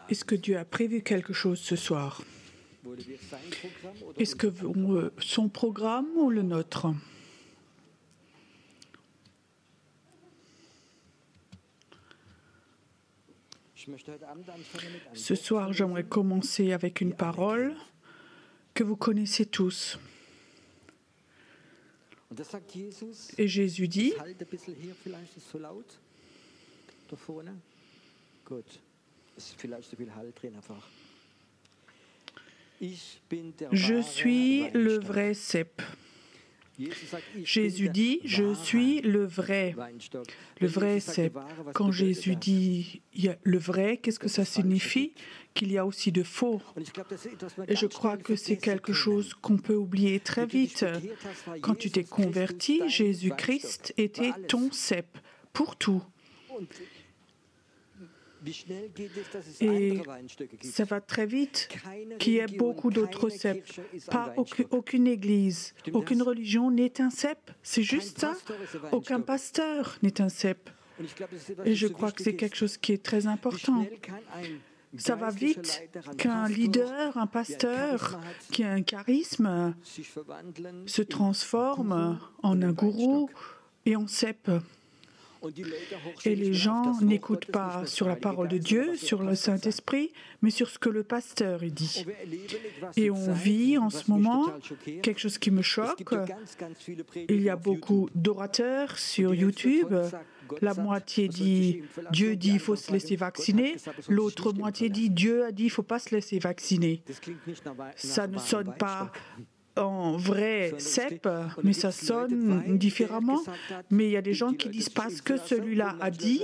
Est-ce que Dieu a prévu quelque chose ce soir? Est-ce que son programme ou le nôtre? Ce soir, j'aimerais commencer avec une parole que vous connaissez tous. Et Jésus dit, je suis le vrai cep. Jésus dit, je suis le vrai cep. Quand Jésus dit le vrai, qu'est-ce que ça signifie? Qu'il y a aussi de faux. Et je crois que c'est quelque chose qu'on peut oublier très vite. Quand tu t'es converti, Jésus-Christ était ton cep pour tout. Et ça va très vite qu'il y ait beaucoup d'autres ceps. Pas aucune église, aucune religion n'est un cep. C'est juste ça. Aucun pasteur n'est un cep. Et je crois que c'est quelque chose qui est très important. Ça va vite qu'un leader, un pasteur qui a un charisme se transforme en un gourou et en cep. Et les gens n'écoutent pas sur la parole de Dieu, sur le Saint-Esprit, mais sur ce que le pasteur dit. Et on vit en ce moment quelque chose qui me choque. Il y a beaucoup d'orateurs sur YouTube. La moitié dit « Dieu dit il faut se laisser vacciner ». L'autre moitié dit « Dieu a dit il ne faut pas se laisser vacciner ». Ça ne sonne pas en vrai cep, mais ça sonne différemment. Mais il y a des gens qui disent parce que celui-là a dit,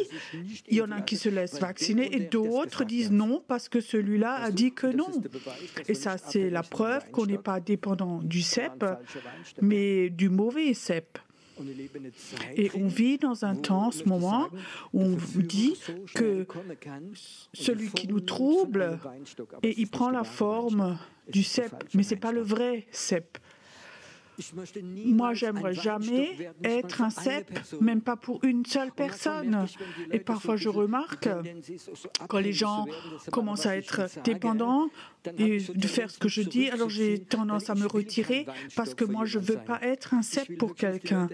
il y en a qui se laissent vacciner et d'autres disent non parce que celui-là a dit que non. Et ça, c'est la preuve qu'on n'est pas dépendant du cep, mais du mauvais cep. Et on vit dans un temps, en ce moment, où on vous dit que celui qui nous trouble, et il prend la forme du cep, mais ce n'est pas le vrai cep. Moi, j'aimerais jamais être un cep, même pas pour une seule personne. Et parfois, je remarque, quand les gens commencent à être dépendants et de faire ce que je dis, alors j'ai tendance à me retirer parce que moi, je ne veux pas être un cep pour quelqu'un.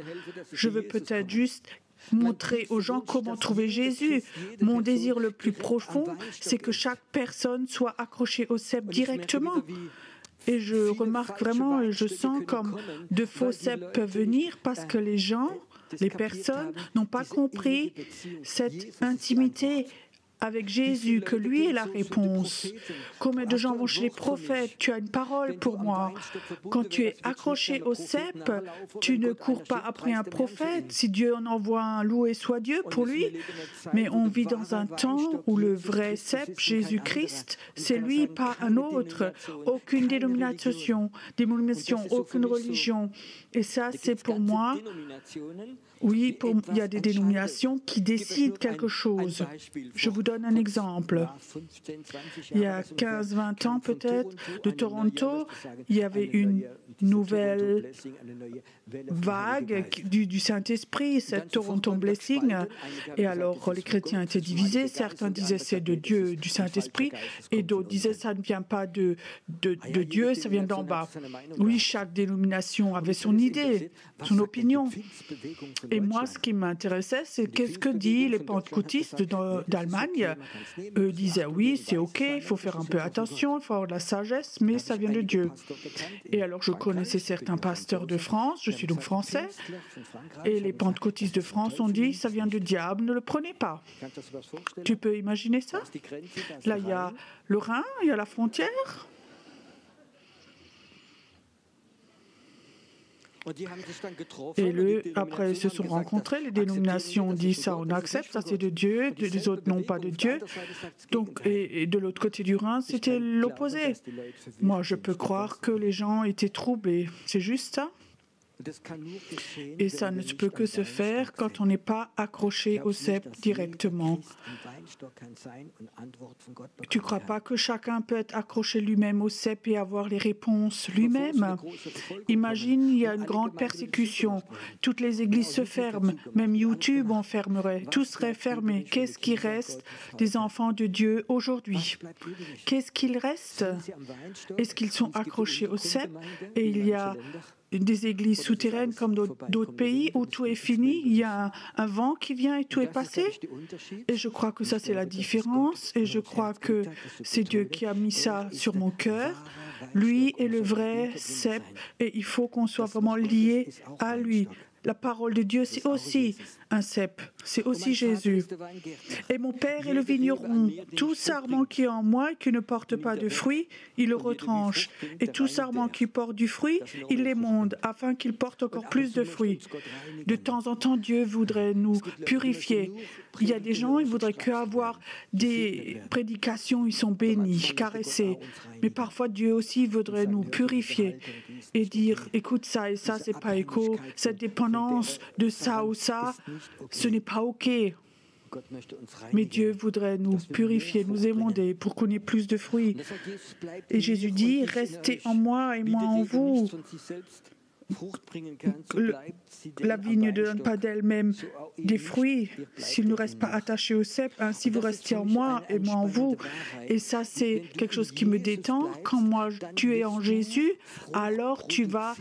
Je veux peut-être juste montrer aux gens comment trouver Jésus. Mon désir le plus profond, c'est que chaque personne soit accrochée au cep directement. Et je remarque vraiment, et je sens comme de faux ceps peuvent venir parce que les gens, les personnes n'ont pas compris cette intimité avec Jésus, que lui est la réponse. Combien de gens vont chez les prophètes? Tu as une parole pour moi. Quand tu es accroché au cep, tu ne cours pas après un prophète. Si Dieu en envoie un, loué soit Dieu pour lui. Mais on vit dans un temps où le vrai cep, Jésus-Christ, c'est lui, pas un autre. Aucune dénomination, aucune religion. Et ça, c'est pour moi. Oui, il y a des dénominations qui décident quelque chose. Je vous donne un exemple. Il y a 15-20 ans peut-être, de Toronto, il y avait une nouvelle vague du Saint-Esprit, cette Toronto Blessing. Et alors, les chrétiens étaient divisés. Certains disaient c'est de Dieu, du Saint-Esprit, et d'autres disaient ça ne vient pas de Dieu, ça vient d'en bas. Oui, chaque dénomination avait son idée, son opinion. Et moi, ce qui m'intéressait, c'est qu'est-ce que disent les pentecôtistes d'Allemagne. Eux disaient oui, c'est OK, il faut faire un peu attention, il faut avoir de la sagesse, mais ça vient de Dieu. Et alors, je connaissais certains pasteurs de France, je suis donc français, et les pentecôtistes de France ont dit ça vient du diable, ne le prenez pas. Tu peux imaginer ça? Là, il y a le Rhin, il y a la frontière. Et après, ils se sont rencontrés, les dénominations ont dit ça, on accepte, ça c'est de Dieu, les autres n'ont pas de Dieu. Donc, et de l'autre côté du Rhin, c'était l'opposé. Moi, je peux croire que les gens étaient troublés. C'est juste ça. Et ça ne peut que se faire quand on n'est pas accroché au cep directement. Tu ne crois pas que chacun peut être accroché lui-même au cep et avoir les réponses lui-même? Imagine, il y a une grande persécution. Toutes les églises se ferment. Même YouTube en fermerait. Tout serait fermé. Qu'est-ce qui reste des enfants de Dieu aujourd'hui? Qu'est-ce qu'il reste? Est-ce qu'ils sont accrochés au cep? Et il y a des églises souterraines comme d'autres pays où tout est fini, il y a un vent qui vient et tout est passé. Et je crois que ça c'est la différence et je crois que c'est Dieu qui a mis ça sur mon cœur. Lui est le vrai cep et il faut qu'on soit vraiment lié à lui. La parole de Dieu, c'est aussi un cep, c'est aussi Jésus. Et mon Père est le vigneron. Tout sarment qui est en moi et qui ne porte pas de fruits, il le retranche. Et tout sarment qui porte du fruit, il l'émonde, afin qu'il porte encore plus de fruits. De temps en temps, Dieu voudrait nous purifier. Il y a des gens, ils voudraient qu'avoir des prédications, ils sont bénis, caressés. Mais parfois, Dieu aussi voudrait nous purifier et dire, écoute, ça et ça, c'est pas éco, cette dépendance de ça ou ça, ce n'est pas OK. Mais Dieu voudrait nous purifier, nous émonder pour qu'on ait plus de fruits. Et Jésus dit, restez en moi et moi en vous. La vigne ne donne pas d'elle-même des fruits s'il ne reste pas attaché au cep. Ainsi, vous restez en moi et moi en vous. Et ça, c'est quelque chose qui me détend. Quand tu es en Jésus, alors tu vas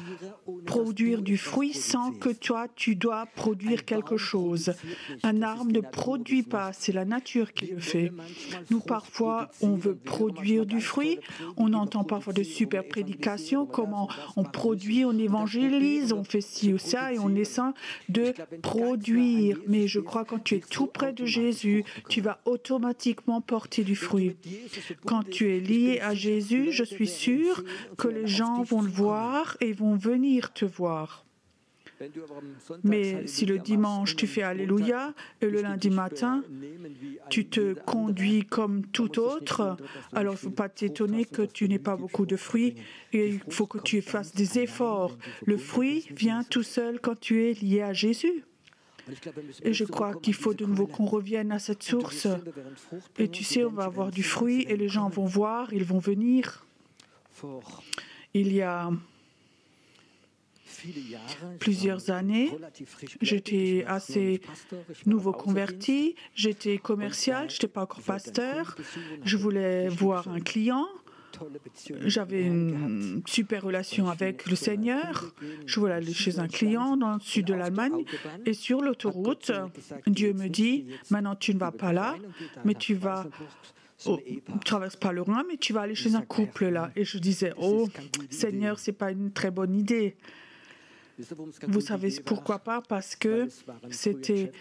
produire du fruit sans que toi, tu dois produire quelque chose. Un arbre ne produit pas, c'est la nature qui le fait. Nous, parfois, on veut produire du fruit. On entend parfois de super prédications, comment on produit, on évangélise, on fait ci ou ça et on essaie de produire. Mais je crois que quand tu es tout près de Jésus, tu vas automatiquement porter du fruit. Quand tu es lié à Jésus, je suis sûre que les gens vont le voir et vont venir te voir. Mais si le dimanche tu fais Alléluia et le lundi matin tu te conduis comme tout autre, alors il ne faut pas t'étonner que tu n'aies pas beaucoup de fruits et il faut que tu fasses des efforts. Le fruit vient tout seul quand tu es lié à Jésus. Et je crois qu'il faut de nouveau qu'on revienne à cette source. Et tu sais, on va avoir du fruit et les gens vont voir, ils vont venir. Il y a plusieurs années, j'étais assez nouveau converti, j'étais commercial, je n'étais pas encore pasteur, je voulais voir un client, j'avais une super relation avec le Seigneur, je voulais aller chez un client dans le sud de l'Allemagne et sur l'autoroute, Dieu me dit, maintenant tu ne vas pas là, mais tu vas... tu ne traverses pas le Rhin, mais tu vas aller chez un couple là. Et je disais, oh Seigneur, ce n'est pas une très bonne idée. Vous savez pourquoi pas? Parce que c'était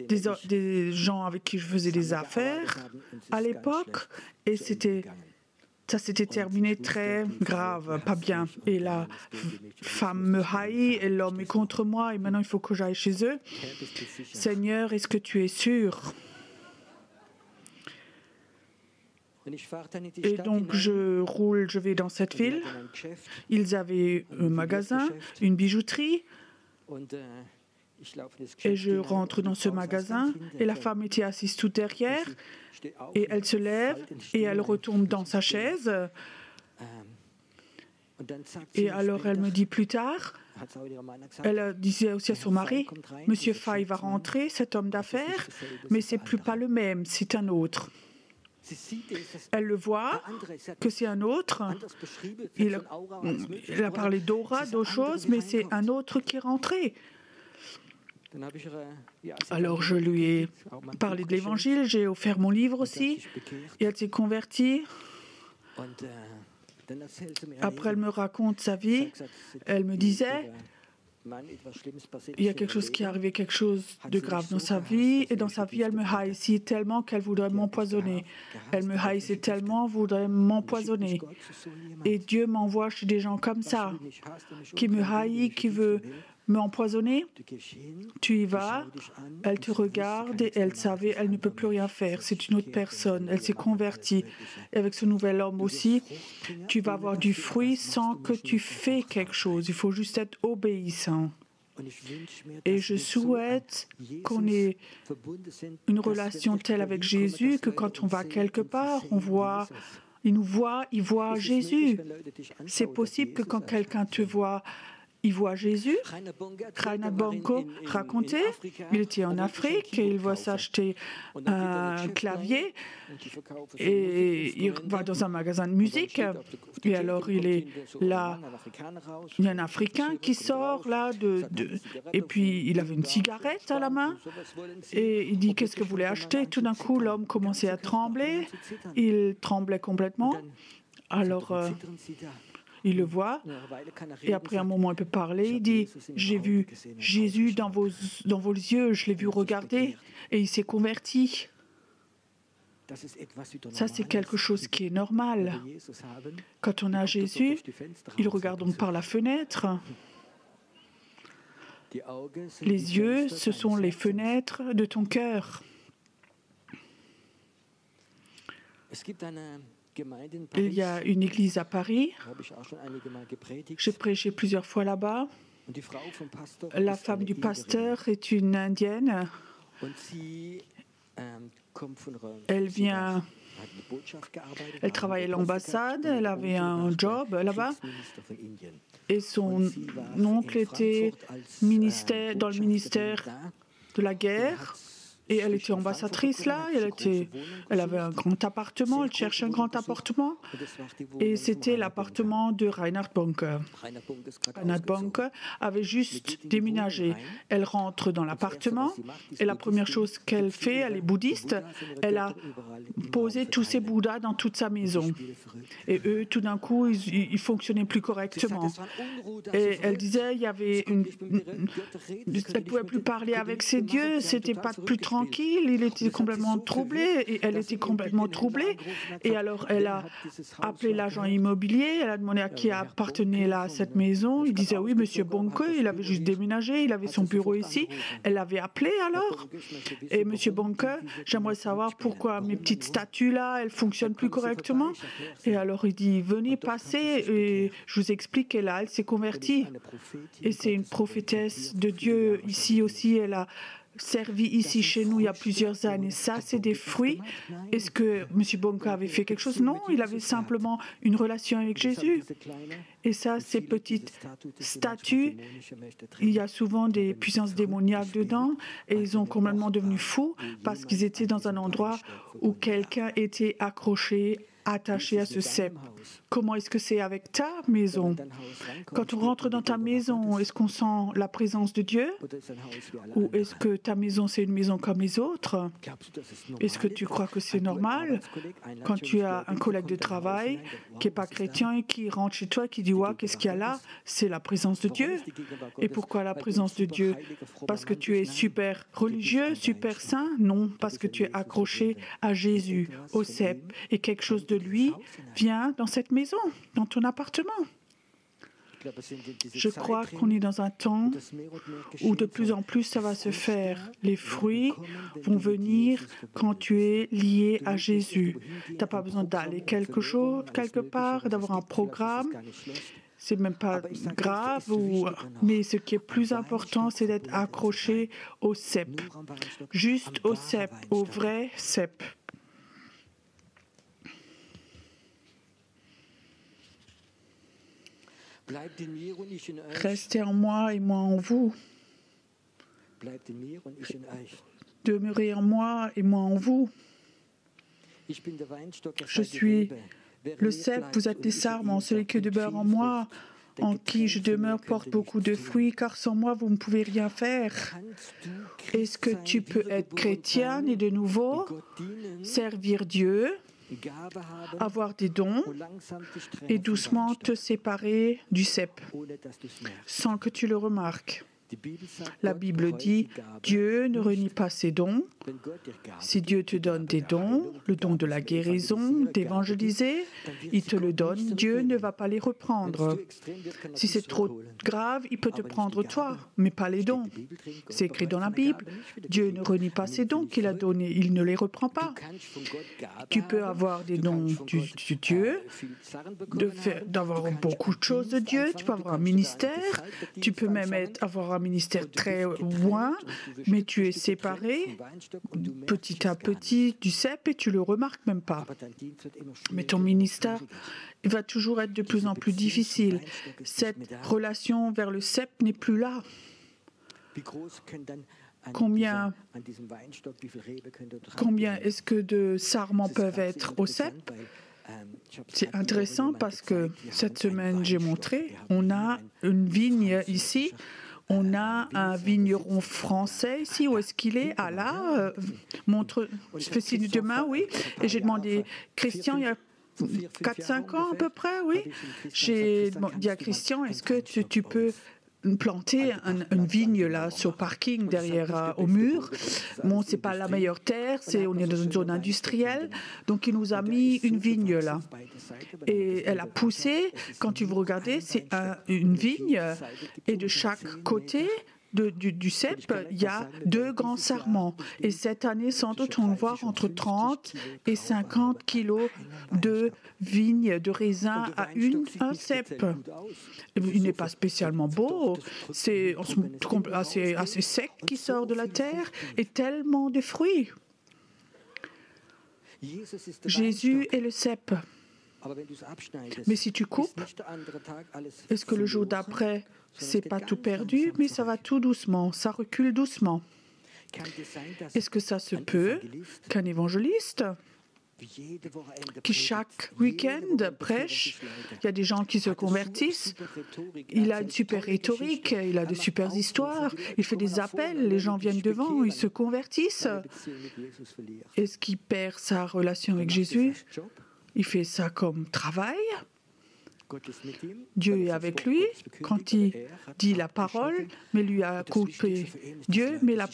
des gens avec qui je faisais des affaires à l'époque et ça s'était terminé très grave, pas bien. Et la femme me haït et l'homme est contre moi et maintenant il faut que j'aille chez eux. Seigneur, est-ce que tu es sûr? Et donc je vais dans cette ville. Ils avaient un magasin, une bijouterie. Et je rentre dans ce magasin et la femme était assise tout derrière et elle se lève et elle retombe dans sa chaise. Et alors elle me dit plus tard, elle disait aussi à son mari, Monsieur Fay va rentrer, cet homme d'affaires, mais c'est plus pas le même, c'est un autre. Elle le voit, que c'est un autre. Il a parlé d'aura, d'autres choses, mais c'est un autre qui est rentré. Alors je lui ai parlé de l'Évangile, j'ai offert mon livre aussi, et elle s'est convertie. Après, elle me raconte sa vie. Elle me disait il y a quelque chose qui est arrivé, quelque chose de grave dans sa vie, et dans sa vie, elle me haïssait tellement qu'elle voudrait m'empoisonner. Elle me haïssait tellement, voudrait m'empoisonner. Et Dieu m'envoie chez des gens comme ça, qui me haïssent, qui veut m'empoisonner. Tu y vas, elle te regarde et elle savait, elle ne peut plus rien faire. C'est une autre personne, elle s'est convertie. Et avec ce nouvel homme aussi, tu vas avoir du fruit sans que tu fais quelque chose. Il faut juste être obéissant. Et je souhaite qu'on ait une relation telle avec Jésus que quand on va quelque part, il voit Jésus. C'est possible que quand quelqu'un te voit, il voit Jésus. Reinhard Bonke racontait, il était en Afrique et il va s'acheter un clavier et il va dans un magasin de musique et alors il est là, il y a un Africain qui sort là et puis il avait une cigarette à la main et il dit qu'est-ce que vous voulez acheter? Tout d'un coup l'homme commençait à trembler, il tremblait complètement. Alors il le voit, et après un moment, il peut parler. Il dit, j'ai vu Jésus dans vos yeux, je l'ai vu regarder, et il s'est converti. Ça, c'est quelque chose qui est normal. Quand on a Jésus, il regarde donc par la fenêtre. Les yeux, ce sont les fenêtres de ton cœur. Il y a une église à Paris. J'ai prêché plusieurs fois là-bas. La femme du pasteur est une indienne. Elle travaillait à l'ambassade, elle avait un job là-bas. Et son oncle était dans le ministère de la guerre. Et elle était ambassadrice là, elle avait un grand appartement, elle cherchait un grand appartement. Et c'était l'appartement de Reinhard Bonke. Reinhard Bonke avait juste déménagé. Elle rentre dans l'appartement et la première chose qu'elle fait, elle est bouddhiste, elle a posé tous ses bouddhas dans toute sa maison. Et eux, tout d'un coup, ils ne fonctionnaient plus correctement. Et elle disait, elle ne pouvait plus parler avec ses dieux, c'était pas plus tranquille, il était complètement troublé et elle était complètement troublée. Et alors elle a appelé l'agent immobilier, elle a demandé à qui appartenait là cette maison. Il disait oui, monsieur Bonke, il avait juste déménagé, il avait son bureau ici. Elle l'avait appelé alors. Et monsieur Bonke, j'aimerais savoir pourquoi mes petites statues là, elles fonctionnent plus correctement. Et alors il dit venez passer et je vous explique. Et là, elle s'est convertie. Et c'est une prophétesse de Dieu ici aussi. Elle a servi ici chez nous il y a plusieurs années. Ça, c'est des fruits. Est-ce que M. Bonke avait fait quelque chose? Non, il avait simplement une relation avec Jésus. Et ça, ces petites statues, il y a souvent des puissances démoniaques dedans et ils ont complètement devenu fous parce qu'ils étaient dans un endroit où quelqu'un était attaché à ce cep. Comment est-ce que c'est avec ta maison? Quand on rentre dans ta maison, est-ce qu'on sent la présence de Dieu? Ou est-ce que ta maison, c'est une maison comme les autres? Est-ce que tu crois que c'est normal quand tu as un collègue de travail qui n'est pas chrétien et qui rentre chez toi et qui dit « Ouais, qu'est-ce qu'il y a là ?» C'est la présence de Dieu. Et pourquoi la présence de Dieu? Parce que tu es super religieux, super saint? Non, parce que tu es accroché à Jésus, au cep, et quelque chose de lui vient dans cette maison, dans ton appartement. Je crois qu'on est dans un temps où de plus en plus ça va se faire. Les fruits vont venir quand tu es lié à Jésus. Tu n'as pas besoin d'aller quelque part, d'avoir un programme. C'est même pas grave, mais ce qui est plus important, c'est d'être accroché au cep. Juste au cep, au vrai cep. Restez en moi et moi en vous. Demeurez en moi et moi en vous. Je suis le cep, vous êtes les sarments, celui qui demeure en moi, en qui je demeure, porte beaucoup de fruits, car sans moi, vous ne pouvez rien faire. Est-ce que tu peux être chrétien et de nouveau servir Dieu avoir des dons et doucement te séparer du cep, sans que tu le remarques. La Bible dit, Dieu ne renie pas ses dons. Si Dieu te donne des dons, le don de la guérison, d'évangéliser, il te le donne, Dieu ne va pas les reprendre. Si c'est trop grave, il peut te prendre toi, mais pas les dons. C'est écrit dans la Bible, Dieu ne renie pas ses dons qu'il a donnés, il ne les reprend pas. Tu peux avoir des dons de Dieu, d'avoir beaucoup de choses de Dieu, tu peux avoir un ministère, tu peux même avoir un ministère très loin, mais tu es séparé petit à petit du cep et tu le remarques même pas. Mais ton ministère va toujours être de plus en plus difficile. Cette relation vers le cep n'est plus là. Combien est-ce que de sarments peuvent être au cep? C'est intéressant parce que cette semaine, j'ai montré, on a une vigne ici. On a un vigneron français ici. Où est-ce qu'il est? Ah là, montre, je fais signe de main, oui. Et j'ai demandé, Christian, il y a 4-5 ans à peu près, oui. J'ai dit à Christian, est-ce que tu peux planter une vigne là sur le parking derrière au mur. Bon, c'est pas la meilleure terre, on est dans une zone industrielle, donc il nous a mis une vigne là. Et elle a poussé, quand tu vous regardez, c'est une vigne, et de chaque côté du cep, il y a 2 grands sarments. Et cette année, sans doute, on va voir entre 30 et 50 kilos de vignes, de raisins à un cep. Il n'est pas spécialement beau, c'est assez sec qui sort de la terre et tellement de fruits. Jésus est le cep. Mais si tu coupes, est-ce que le jour d'après, c'est pas tout perdu, mais ça va tout doucement, ça recule doucement. Est-ce que ça se peut qu'un évangéliste qui chaque week-end prêche, il y a des gens qui se convertissent, il a une super rhétorique, il a de super histoires, il fait des appels, les gens viennent devant, ils se convertissent. Est-ce qu'il perd sa relation avec Jésus? Il fait ça comme travail. Dieu est avec lui quand il dit la parole, mais lui a coupé Dieu. Mais la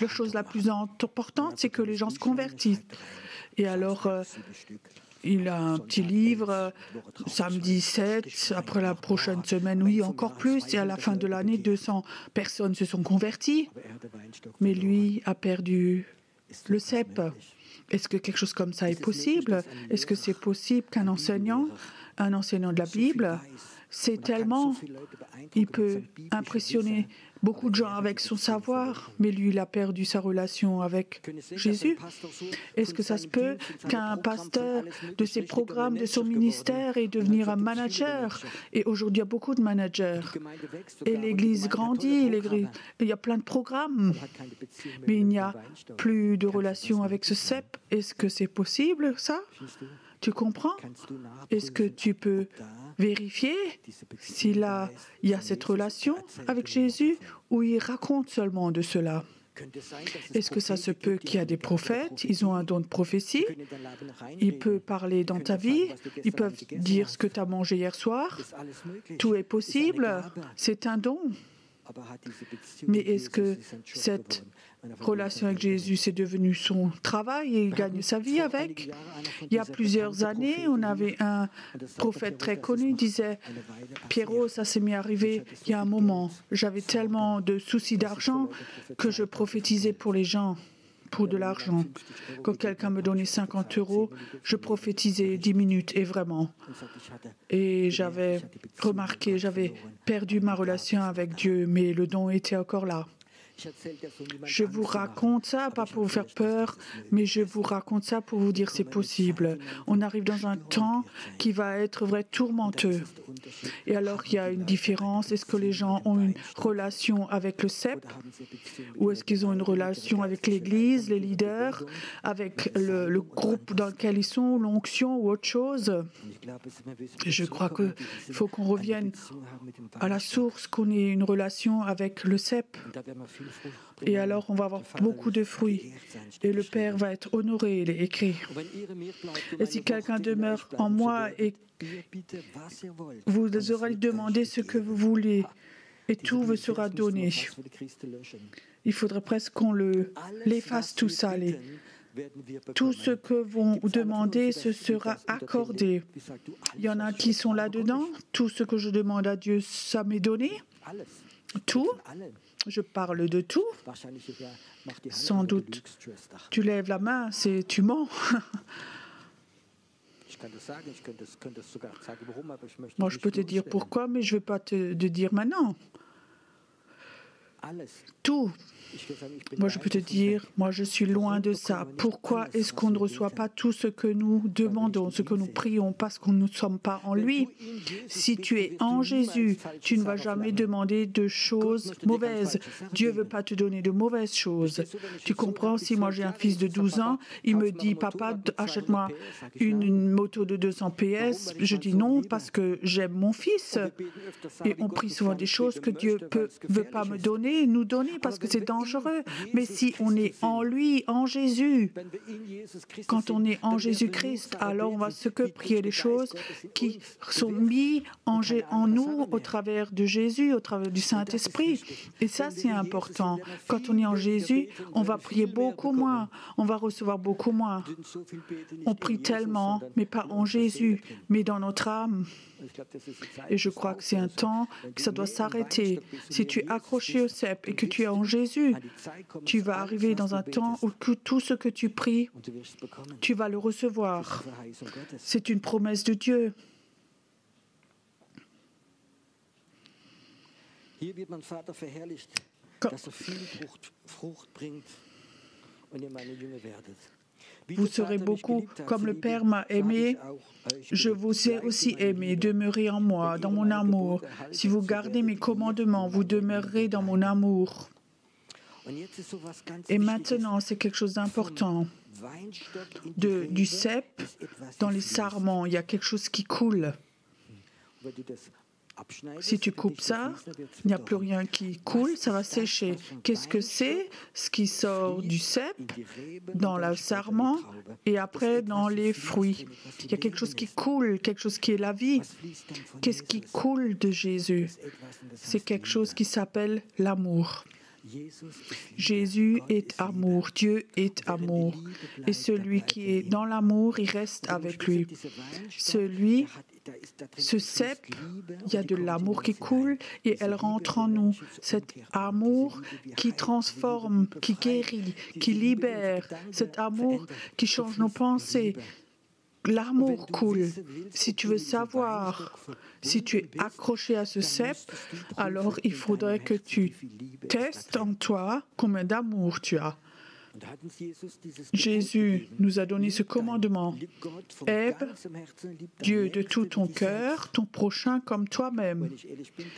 chose la plus importante, c'est que les gens se convertissent. Et alors, il a un petit livre, samedi 7, après la prochaine semaine, oui, encore plus. Et à la fin de l'année, 200 personnes se sont converties. Mais lui a perdu le cep. Est-ce que quelque chose comme ça est possible? Est-ce que c'est possible qu'un enseignant de la Bible, c'est tellement, il peut impressionner beaucoup de gens avec son savoir, mais lui, il a perdu sa relation avec Jésus. Est-ce que ça se peut qu'un pasteur de ses programmes, de son ministère, ait devenir un manager? Et aujourd'hui, il y a beaucoup de managers. Et l'Église grandit, il y a plein de programmes, mais il n'y a plus de relation avec ce cep. Est-ce que c'est possible, ça? Tu comprends? Est-ce que tu peux vérifier s'il y a cette relation avec Jésus ou il raconte seulement de cela? Est-ce que ça se peut qu'il y a des prophètes, ils ont un don de prophétie, ils peuvent parler dans ta vie, ils peuvent dire ce que tu as mangé hier soir, tout est possible, c'est un don. Mais est-ce que cette relation avec Jésus, c'est devenu son travail et il gagne sa vie avec? Il y a plusieurs années, on avait un prophète très connu, il disait « Pierrot, ça s'est mis à arriver il y a un moment. J'avais tellement de soucis d'argent que je prophétisais pour les gens. » Pour de l'argent. Quand quelqu'un me donnait 50 €, je prophétisais 10 minutes, et vraiment. Et j'avais remarqué, j'avais perdu ma relation avec Dieu, mais le don était encore là. Je vous raconte ça, pas pour vous faire peur, mais je vous raconte ça pour vous dire c'est possible. On arrive dans un temps qui va être vrai tourmenteux. Et alors il y a une différence. Est-ce que les gens ont une relation avec le cep? Ou est-ce qu'ils ont une relation avec l'Église, les leaders, avec le groupe dans lequel ils sont, l'onction ou autre chose? Et je crois qu'il faut qu'on revienne à la source, qu'on ait une relation avec le cep. Et alors, on va avoir beaucoup de fruits. Et le Père va être honoré, il est écrit. Et si quelqu'un demeure en moi et vous aurez demandé ce que vous voulez, et tout vous sera donné. Il faudrait presque qu'on l'efface tout ça. Tout ce que vous demandez, ce sera accordé. Il y en a qui sont là-dedans. Tout ce que je demande à Dieu, ça m'est donné. Tout. Je parle de tout. Sans doute, tu lèves la main, tu mens. Moi, je peux te dire pourquoi, mais je ne vais pas te dire maintenant. Tout. Moi, je peux te dire, moi, je suis loin de ça. Pourquoi est-ce qu'on ne reçoit pas tout ce que nous demandons, ce que nous prions, parce qu'on ne sommes pas en lui? Si tu es en Jésus, tu ne vas jamais demander de choses mauvaises. Dieu ne veut pas te donner de mauvaises choses. Tu comprends? Si moi, j'ai un fils de 12 ans, il me dit, papa, achète-moi une moto de 200 PS. Je dis non, parce que j'aime mon fils. Et on prie souvent des choses que Dieu ne veut pas nous donner, parce que c'est dangereux. Mais si on est en lui, en Jésus, quand on est en Jésus-Christ, alors on va se que prier les choses qui sont mises en nous au travers de Jésus, au travers du Saint-Esprit. Et ça, c'est important. Quand on est en Jésus, on va prier beaucoup moins, on va recevoir beaucoup moins. On prie tellement, mais pas en Jésus, mais dans notre âme. Et je crois que c'est un temps que ça doit s'arrêter. Si tu es accroché au cep et que tu es en Jésus, tu vas arriver dans un temps où tout ce que tu pries, tu vas le recevoir. C'est une promesse de Dieu. Vous serez beaucoup comme le Père m'a aimé. Je vous ai aussi aimé. Demeurez en moi, dans mon amour. Si vous gardez mes commandements, vous demeurerez dans mon amour. Et maintenant, c'est quelque chose d'important. Du cep, dans les sarments, il y a quelque chose qui coule. Si tu coupes ça, il n'y a plus rien qui coule, ça va sécher. Qu'est-ce que c'est? Ce qui sort du cep, dans le sarment, et après dans les fruits. Il y a quelque chose qui coule, quelque chose qui est la vie. Qu'est-ce qui coule de Jésus? C'est quelque chose qui s'appelle l'amour. Jésus est amour, Dieu est amour. Et celui qui est dans l'amour, il reste avec lui. Ce cep, il y a de l'amour qui coule et elle rentre en nous. Cet amour qui transforme, qui guérit, qui libère. Cet amour qui change nos pensées. L'amour coule. Si tu veux savoir, si tu es accroché à ce cep, alors il faudrait que tu testes en toi combien d'amour tu as. Jésus nous a donné ce commandement. Aime Dieu de tout ton cœur, ton prochain comme toi-même.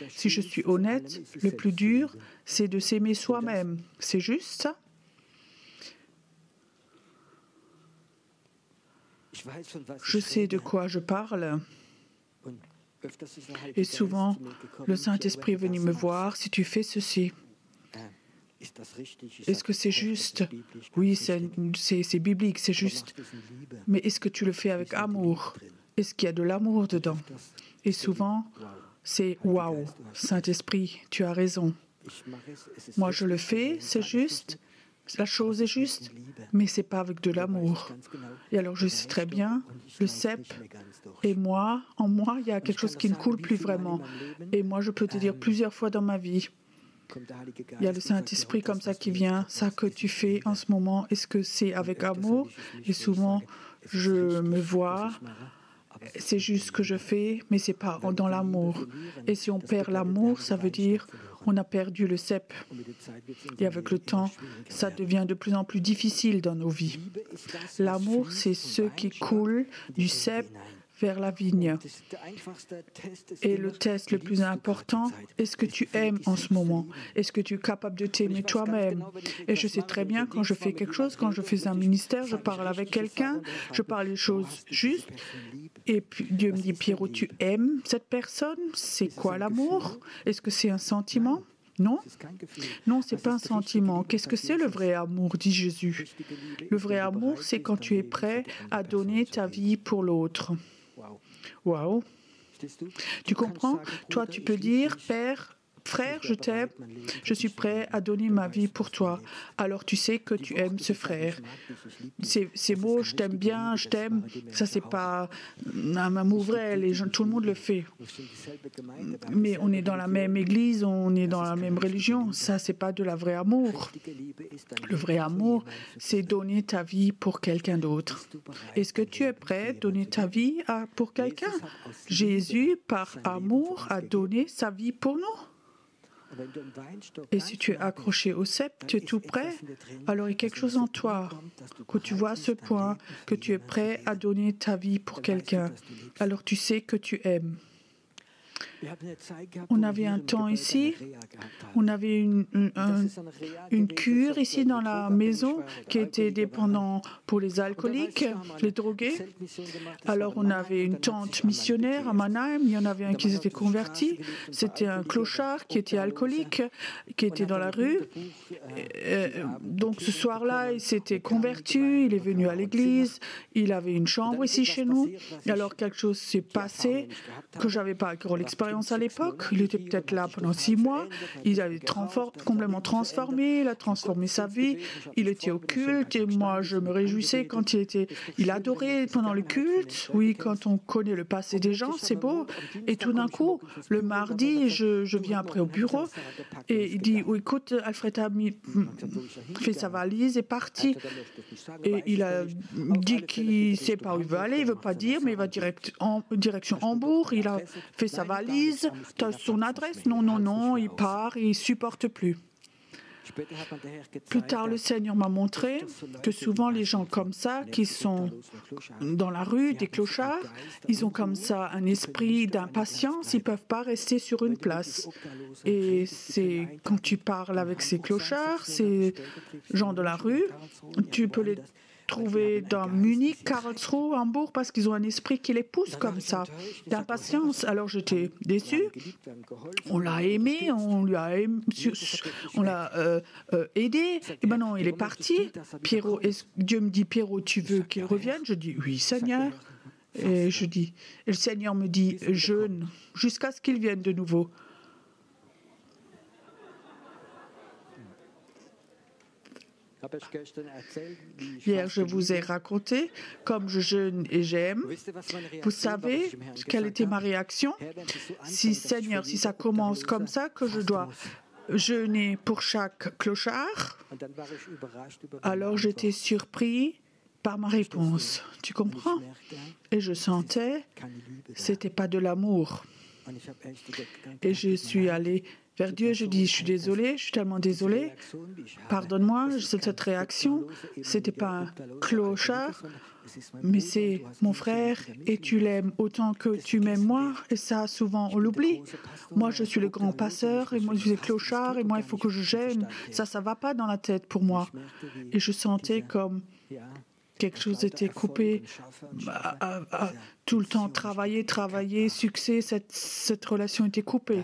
Si je suis honnête, le plus dur, c'est de s'aimer soi-même. C'est juste ça? Je sais de quoi je parle. Et souvent, le Saint-Esprit est venu me voir, si tu fais ceci. Est-ce que c'est juste? Oui, c'est biblique, c'est juste. Mais est-ce que tu le fais avec amour? Est-ce qu'il y a de l'amour dedans? Et souvent, c'est « Waouh, Saint-Esprit, tu as raison. Moi, je le fais, c'est juste. La chose est juste, mais ce n'est pas avec de l'amour. » Et alors, je sais très bien, le cep et moi, en moi, il y a quelque chose qui ne coule plus vraiment. Et moi, je peux te dire plusieurs fois dans ma vie, il y a le Saint-Esprit comme ça qui vient. Ça que tu fais en ce moment, est-ce que c'est avec amour? Et souvent, je me vois, c'est juste ce que je fais, mais ce n'est pas dans l'amour. Et si on perd l'amour, ça veut dire on a perdu le cep. Et avec le temps, ça devient de plus en plus difficile dans nos vies. L'amour, c'est ce qui coule du cep vers la vigne. Et le test le plus important, est-ce que tu aimes en ce moment? Est-ce que tu es capable de t'aimer toi-même? Et je sais très bien, quand je fais quelque chose, quand je fais un ministère, je parle avec quelqu'un, je parle des choses justes, et puis Dieu me dit, Pierrot, tu aimes cette personne? C'est quoi l'amour? Est-ce que c'est un sentiment? Non, non, ce n'est pas un sentiment. Qu'est-ce que c'est le vrai amour, dit Jésus. Le vrai amour, c'est quand tu es prêt à donner ta vie pour l'autre. Waouh! Tu comprends? Toi, tu peux dire, Père, frère, je t'aime, je suis prêt à donner ma vie pour toi. Alors tu sais que tu aimes ce frère. C'est beau, je t'aime bien, je t'aime. Ça, c'est pas un amour vrai, tout le monde le fait. Mais on est dans la même église, on est dans la même religion. Ça, c'est pas de la vraie amour. Le vrai amour, c'est donner ta vie pour quelqu'un d'autre. Est-ce que tu es prêt à donner ta vie pour quelqu'un? Jésus, par amour, a donné sa vie pour nous. Et si tu es accroché au cep, tu es tout prêt, alors il y a quelque chose en toi, que tu vois à ce point, que tu es prêt à donner ta vie pour quelqu'un. Alors tu sais que tu aimes. On avait un temps ici, on avait une cure ici dans la maison qui était dépendant pour les alcooliques, les drogués. Alors on avait une tante missionnaire à Mannheim, il y en avait un qui s'était converti, c'était un clochard qui était alcoolique, qui était dans la rue. Donc ce soir-là, il s'était converti, il est venu à l'église, il avait une chambre ici chez nous. Et alors quelque chose s'est passé que je n'avais pas encore l'expérience à l'époque. Il était peut-être là pendant 6 mois. Il avait complètement transformé. Il a transformé sa vie. Il était au culte et moi, je me réjouissais quand il adorait pendant le culte. Oui, quand on connaît le passé des gens, c'est beau. Et tout d'un coup, le mardi, je viens après au bureau et il dit, oh, écoute, Alfred a fait sa valise et est parti. Et il a dit qu'il ne sait pas où il veut aller. Il ne veut pas dire, mais il va direction Hambourg. Il a fait sa valise. Tu as son adresse? Non, non, non, il part, il ne supporte plus. Plus tard, le Seigneur m'a montré que souvent les gens comme ça, qui sont dans la rue, des clochards, ils ont comme ça un esprit d'impatience, ils ne peuvent pas rester sur une place. Et c'est quand tu parles avec ces clochards, ces gens de la rue, tu peux les trouver dans Munich, Karlsruhe, Hambourg, parce qu'ils ont un esprit qui les pousse comme ça, d'impatience. Alors j'étais déçue. On l'a aimé, on l'a aidé. Et maintenant il est parti. Pierrot, Dieu me dit, Pierrot, tu veux qu'il revienne? Je dis, oui, Seigneur. Et le Seigneur me dit, jeûne, jusqu'à ce qu'il vienne de nouveau. Hier, je vous ai raconté comme je jeûne et j'aime. Vous savez quelle était ma réaction? Seigneur, si ça commence comme ça, que je dois jeûner pour chaque clochard, alors j'étais surpris par ma réponse. Tu comprends? Et je sentais, c'était pas de l'amour. Et je suis allée vers Dieu, je dis, je suis désolée, je suis tellement désolée, pardonne-moi, cette réaction, c'était pas un clochard, mais c'est mon frère et tu l'aimes autant que tu m'aimes moi, et ça, souvent, on l'oublie. Moi, je suis le grand passeur, et moi, je suis le clochard, et moi, il faut que je gêne. Ça va pas dans la tête pour moi. Et je sentais comme quelque chose était coupé, tout le temps travailler, succès, cette relation était coupée.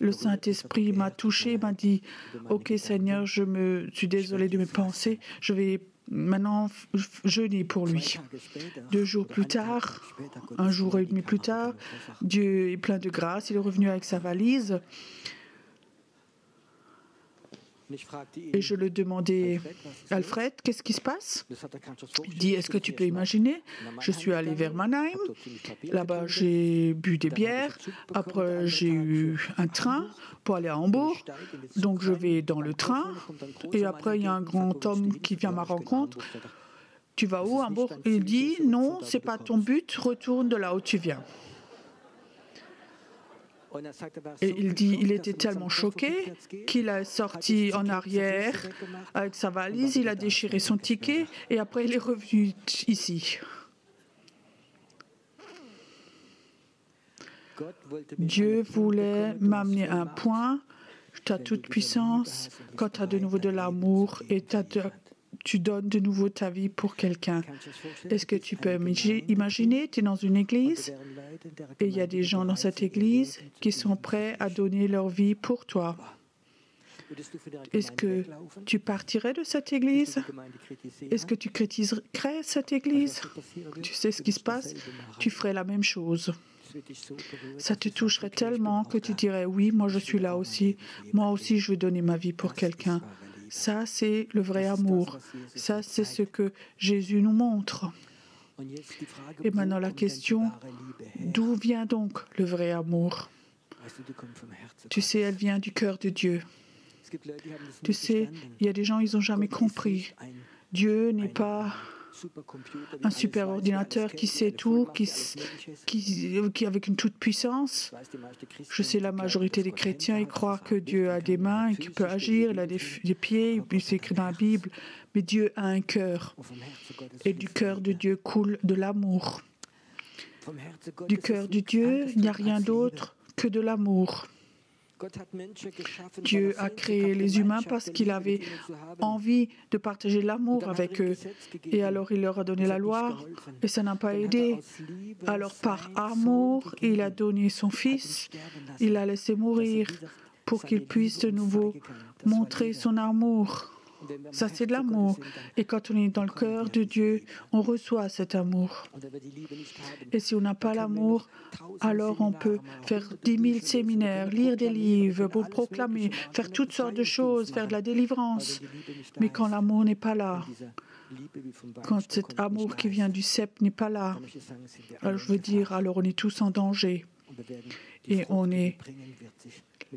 Le Saint-Esprit m'a touché, m'a dit, ok Seigneur, je suis désolée de mes pensées, je vais maintenant jeûner pour lui. 2 jours plus tard, 1 jour et demi plus tard, Dieu est plein de grâce, il est revenu avec sa valise. Et je lui demandais, Alfred, qu'est-ce qui se passe? Il dit, est-ce que tu peux imaginer? Je suis allé vers Mannheim, là-bas j'ai bu des bières, après j'ai eu un train pour aller à Hambourg, donc je vais dans le train, et après il y a un grand homme qui vient à ma rencontre. Tu vas où, Hambourg? Il dit, non, c'est pas ton but, retourne de là où tu viens. Et il dit, il était tellement choqué qu'il a sorti en arrière avec sa valise, il a déchiré son ticket et après il est revenu ici. Dieu voulait m'amener à un point, tu as toute puissance, quand tu as de nouveau de l'amour et tu donnes de nouveau ta vie pour quelqu'un. Est-ce que tu peux imaginer, tu es dans une église et il y a des gens dans cette église qui sont prêts à donner leur vie pour toi. Est-ce que tu partirais de cette église? Est-ce que tu critiquerais cette église? Tu sais ce qui se passe? Tu ferais la même chose. Ça te toucherait tellement que tu dirais, oui, moi je suis là aussi. Moi aussi, je veux donner ma vie pour quelqu'un. Ça, c'est le vrai amour. Ça, c'est ce que Jésus nous montre. Et maintenant, la question, d'où vient donc le vrai amour? Tu sais, elle vient du cœur de Dieu. Tu sais, il y a des gens, ils n'ont jamais compris. Dieu n'est pas un super ordinateur qui sait tout, qui avec une toute puissance. Je sais, la majorité des chrétiens, ils croient que Dieu a des mains et qu'il peut agir, il a des pieds, puis c'est écrit dans la Bible. Mais Dieu a un cœur. Et du cœur de Dieu coule de l'amour. Du cœur de Dieu, il n'y a rien d'autre que de l'amour. Dieu a créé les humains parce qu'il avait envie de partager l'amour avec eux. Et alors il leur a donné la loi et ça n'a pas aidé. Alors par amour, il a donné son fils, il l'a laissé mourir pour qu'il puisse de nouveau montrer son amour. Ça, c'est de l'amour. Et quand on est dans le cœur de Dieu, on reçoit cet amour. Et si on n'a pas l'amour, alors on peut faire 10 000 séminaires, lire des livres pour proclamer, faire toutes sortes de choses, faire de la délivrance. Mais quand l'amour n'est pas là, quand cet amour qui vient du cep n'est pas là, alors je veux dire, alors on est tous en danger. Et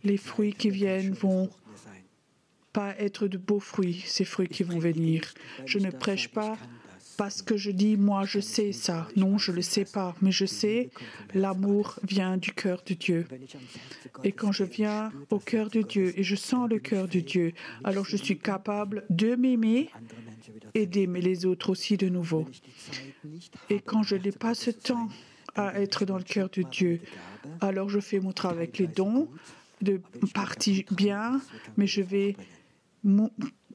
les fruits qui viennent vont pas être de beaux fruits, ces fruits qui vont venir. Je ne prêche pas parce que je dis, moi, je sais ça. Non, je ne le sais pas, mais je sais, l'amour vient du cœur de Dieu. Et quand je viens au cœur de Dieu et je sens le cœur de Dieu, alors je suis capable de m'aimer et d'aimer les autres aussi de nouveau. Et quand je n'ai pas ce temps à être dans le cœur de Dieu, alors je fais mon travail avec les dons, de partie bien, mais je vais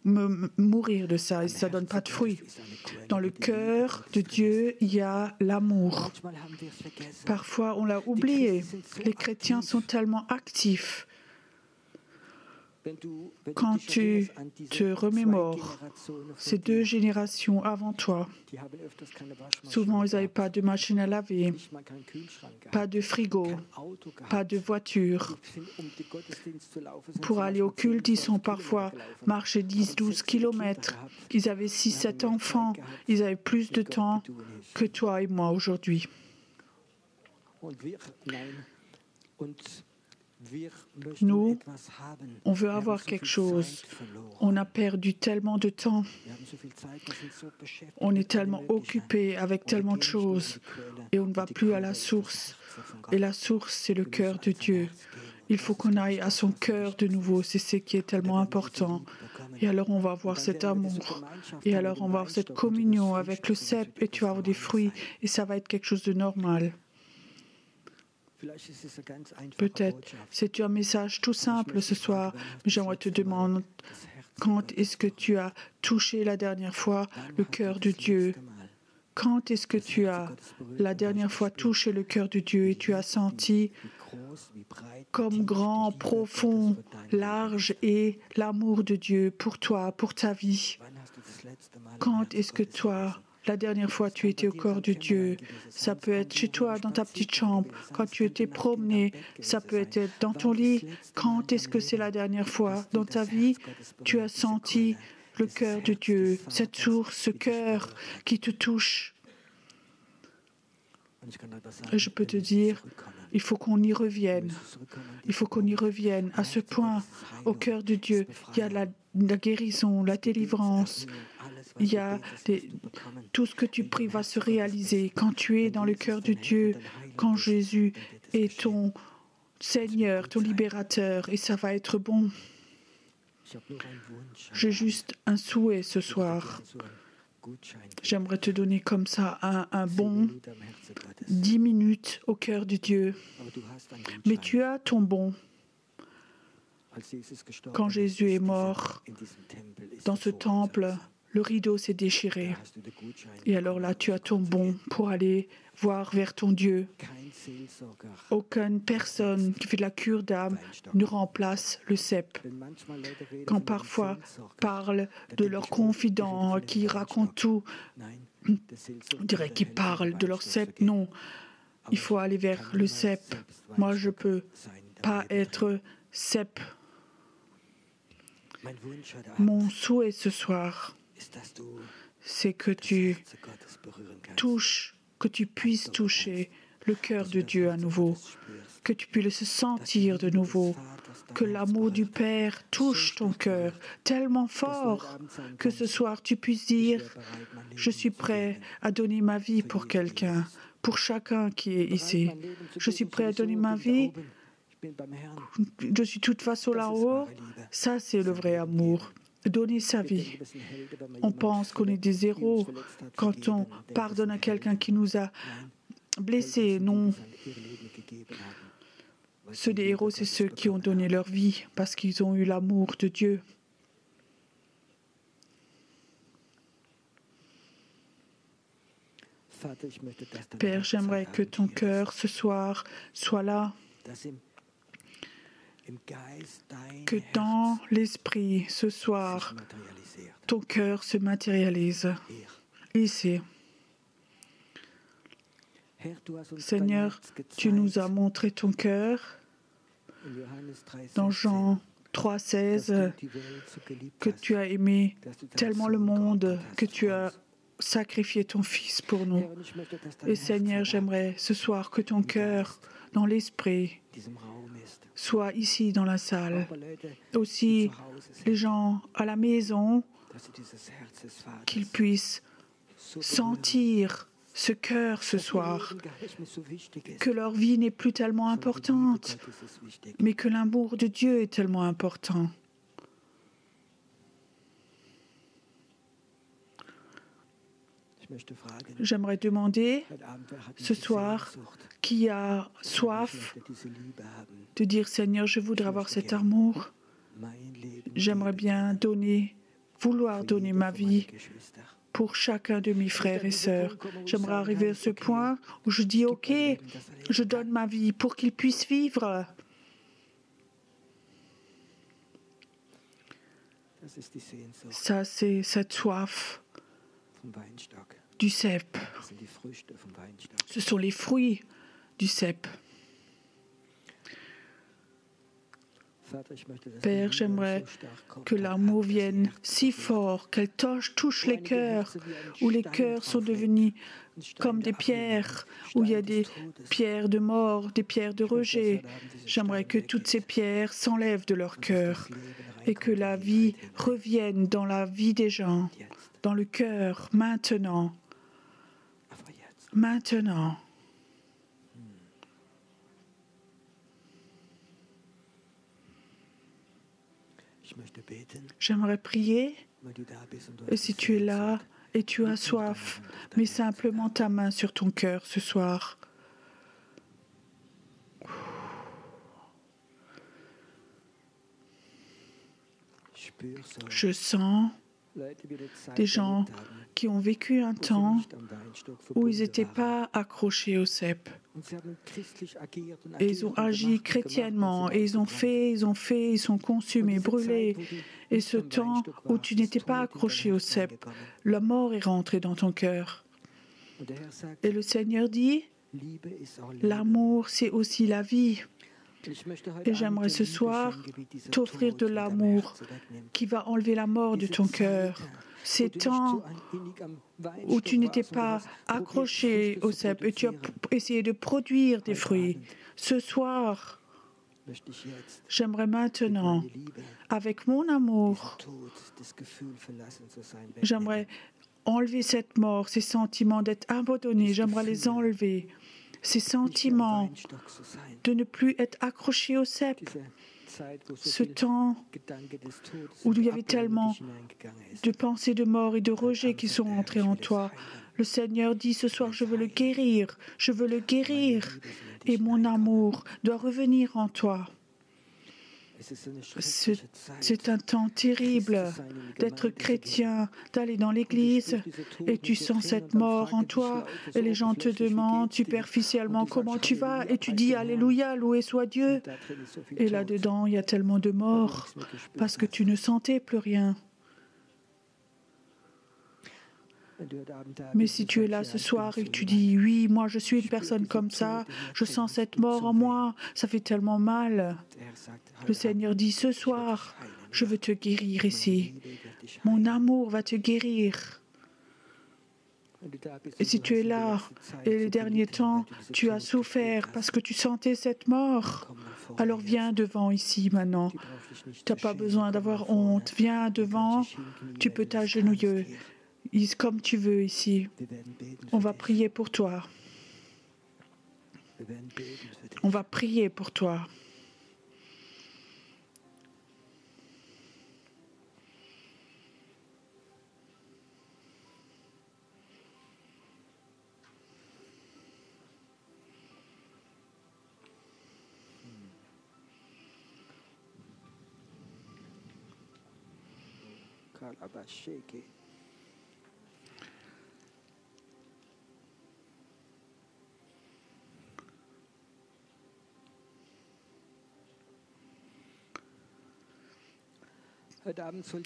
mourir de ça et ça ne donne pas de fruits. Dans le cœur de Dieu, il y a l'amour. Parfois, on l'a oublié. Les chrétiens sont tellement actifs. Quand tu te remémores ces deux générations avant toi, souvent ils n'avaient pas de machine à laver, pas de frigo, pas de voiture. Pour aller au culte, ils sont parfois marché 10-12 kilomètres. Ils avaient 6-7 enfants. Ils avaient plus de temps que toi et moi aujourd'hui. Nous, on veut avoir quelque chose. On a perdu tellement de temps. On est tellement occupé avec tellement de choses et on ne va plus à la source. Et la source, c'est le cœur de Dieu. Il faut qu'on aille à son cœur de nouveau. C'est ce qui est tellement important. Et alors, on va avoir cet amour. Et alors, on va avoir cette communion avec le cep et tu vas avoir des fruits. Et ça va être quelque chose de normal. Peut-être c'est un message tout simple ce soir, mais j'aimerais te demander quand est-ce que tu as touché la dernière fois le cœur de Dieu? Quand est-ce que tu as la dernière fois touché le cœur de Dieu et tu as senti comme grand, profond, large est l'amour de Dieu pour toi, pour ta vie? Quand est-ce que toi, la dernière fois tu étais au cœur de Dieu? Ça peut être chez toi, dans ta petite chambre, quand tu étais promené, ça peut être dans ton lit. Quand est-ce que c'est la dernière fois dans ta vie tu as senti le cœur de Dieu, cette source, ce cœur qui te touche? Et je peux te dire, il faut qu'on y revienne. Il faut qu'on y revienne à ce point, au cœur de Dieu. Il y a la guérison, la délivrance. Il y a tout ce que tu pries va se réaliser quand tu es dans le cœur de Dieu, quand Jésus est ton Seigneur, ton libérateur, et ça va être bon. J'ai juste un souhait ce soir. J'aimerais te donner comme ça un bon 10 minutes au cœur de Dieu. Mais tu as ton bon. Quand Jésus est mort dans ce temple, le rideau s'est déchiré. Et alors là, tu as ton bon pour aller voir vers ton Dieu. Aucune personne qui fait de la cure d'âme ne remplace le cep. Quand parfois parlent de leurs confidents qui racontent tout, on dirait qu'ils parlent de leur cep. Non, il faut aller vers le cep. Moi, je ne peux pas être cep. Mon souhait ce soir, c'est que tu touches, que tu puisses toucher le cœur de Dieu à nouveau, que tu puisses le sentir de nouveau, que l'amour du Père touche ton cœur tellement fort que ce soir tu puisses dire « Je suis prêt à donner ma vie pour quelqu'un, pour chacun qui est ici. Je suis prêt à donner ma vie. Je suis de toute façon là-haut. » Ça, c'est le vrai amour. Donner sa vie. On pense qu'on est des héros quand on pardonne à quelqu'un qui nous a blessés. Non. Ceux des héros, c'est ceux qui ont donné leur vie parce qu'ils ont eu l'amour de Dieu. Père, j'aimerais que ton cœur ce soir soit là, que dans l'esprit ce soir, ton cœur se matérialise ici. Seigneur, tu nous as montré ton cœur dans Jean 3,16, que tu as aimé tellement le monde que tu as sacrifié ton Fils pour nous. Et Seigneur, j'aimerais ce soir que ton cœur, dans l'esprit, soit ici dans la salle. Aussi, les gens à la maison, qu'ils puissent sentir ce cœur ce soir, que leur vie n'est plus tellement importante, mais que l'amour de Dieu est tellement important. J'aimerais demander ce soir qui a soif de dire « Seigneur, je voudrais avoir cet amour. J'aimerais bien vouloir donner ma vie pour chacun de mes frères et sœurs. J'aimerais arriver à ce point où je dis « Ok, je donne ma vie pour qu'ils puissent vivre. » Ça, c'est cette soif du cep. Ce sont les fruits du cep. Père, j'aimerais que l'amour vienne si fort, qu'elle touche les cœurs, où les cœurs sont devenus comme des pierres, où il y a des pierres de mort, des pierres de rejet. J'aimerais que toutes ces pierres s'enlèvent de leur cœur et que la vie revienne dans la vie des gens, dans le cœur, maintenant. Maintenant. J'aimerais prier, et si tu es là et tu as soif, mets simplement ta main sur ton cœur ce soir. Je sens des gens qui ont vécu un temps où ils n'étaient pas accrochés au cep. Et ils ont agi chrétiennement, et ils ont fait, ils sont consumés, brûlés. Et ce temps où tu n'étais pas accroché au cep, la mort est rentrée dans ton cœur. Et le Seigneur dit, l'amour, c'est aussi la vie. Et j'aimerais ce soir t'offrir de l'amour qui va enlever la mort de ton cœur. Ces temps où tu n'étais pas accroché au cep et tu as essayé de produire des fruits. Ce soir, j'aimerais maintenant, avec mon amour, j'aimerais enlever cette mort, ces sentiments d'être abandonné. J'aimerais les enlever. Ces sentiments de ne plus être accroché au cep. Ce temps où il y avait tellement de pensées de mort et de rejet qui sont entrées en toi. Le Seigneur dit ce soir, je veux le guérir, je veux le guérir. Et mon amour doit revenir en toi. C'est un temps terrible d'être chrétien, d'aller dans l'église et tu sens cette mort en toi et les gens te demandent superficiellement comment tu vas et tu dis Alléluia, loué soit Dieu. Et là-dedans, il y a tellement de morts parce que tu ne sentais plus rien. Mais si tu es là ce soir et que tu dis « Oui, moi je suis une personne comme ça, je sens cette mort en moi, ça fait tellement mal », le Seigneur dit « Ce soir, je veux te guérir ici. Mon amour va te guérir. » Et si tu es là et les derniers temps, tu as souffert parce que tu sentais cette mort, alors viens devant ici maintenant. Tu n'as pas besoin d'avoir honte. Viens devant, tu peux t'agenouiller. Comme tu veux ici. On va prier pour toi. On va prier pour toi.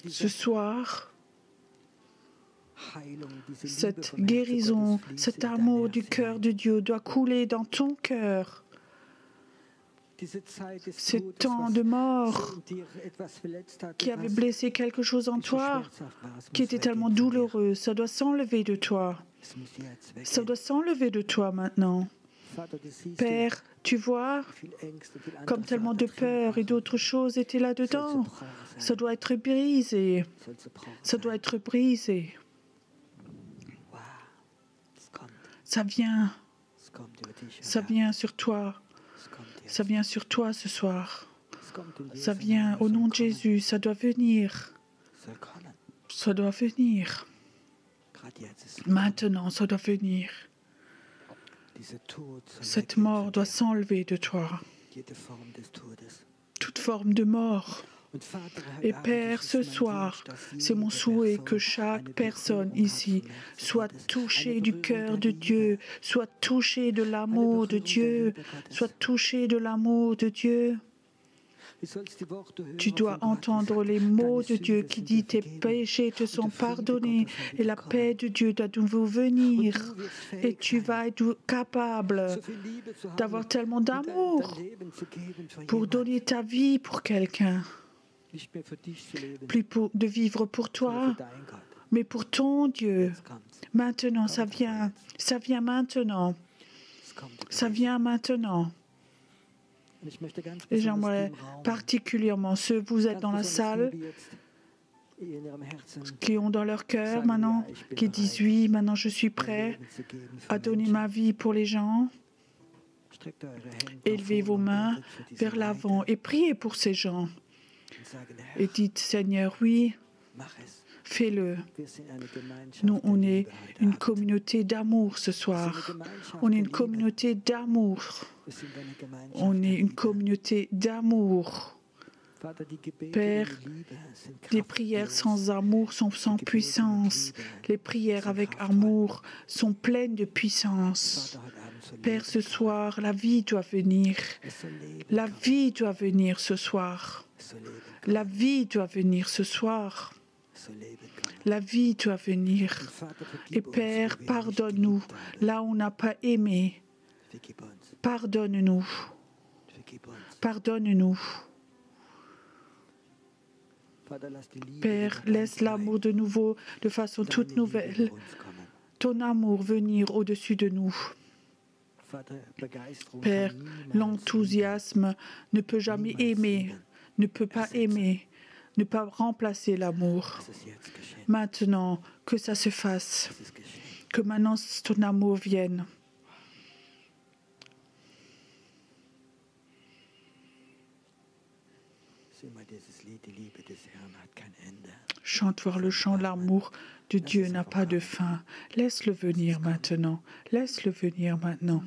Ce soir, cette guérison, cet amour du cœur de Dieu doit couler dans ton cœur. Ce temps de mort qui avait blessé quelque chose en toi, qui était tellement douloureux, ça doit s'enlever de toi. Ça doit s'enlever de toi maintenant. Père, tu vois, comme tellement de peur et d'autres choses étaient là-dedans. Ça doit être brisé. Ça doit être brisé. Ça vient. Ça vient sur toi. Ça vient sur toi ce soir. Ça vient au nom de Jésus. Ça doit venir. Ça doit venir. Maintenant, ça doit venir. Cette mort doit s'enlever de toi. Toute forme de mort. Et Père, ce soir, c'est mon souhait que chaque personne ici soit touchée du cœur de Dieu, soit touchée de l'amour de Dieu, soit touchée de l'amour de Dieu. Tu dois entendre les mots de Dieu qui dit tes péchés te sont pardonnés et la paix de Dieu doit nouveau venir. Et tu vas être capable d'avoir tellement d'amour pour donner ta vie pour quelqu'un. Plus de vivre pour toi, mais pour ton Dieu. Maintenant, ça vient maintenant. Ça vient maintenant. Et j'aimerais particulièrement ceux, vous êtes dans la salle, qui ont dans leur cœur maintenant, qui disent oui, maintenant je suis prêt à donner ma vie pour les gens. Élevez vos mains vers l'avant et priez pour ces gens. Et dites, Seigneur, oui, fais-le. Nous, on est une communauté d'amour ce soir. On est une communauté d'amour. On est une communauté d'amour. Père, les prières sans amour sont sans puissance. Les prières avec amour sont pleines de puissance. Père, ce soir, la vie doit venir. La vie doit venir ce soir. La vie doit venir ce soir. La vie doit venir. Et Père, pardonne-nous là où on n'a pas aimé. Pardonne-nous. Pardonne-nous. Père, laisse l'amour de nouveau, de façon toute nouvelle, ton amour venir au-dessus de nous. Père, l'enthousiasme ne peut jamais aimer, ne peut pas aimer, ne peut pas remplacer l'amour. Maintenant, que ça se fasse, que maintenant ton amour vienne. Chante voir le chant, l'amour de Dieu n'a pas de fin. Laisse-le venir maintenant. Laisse-le venir maintenant.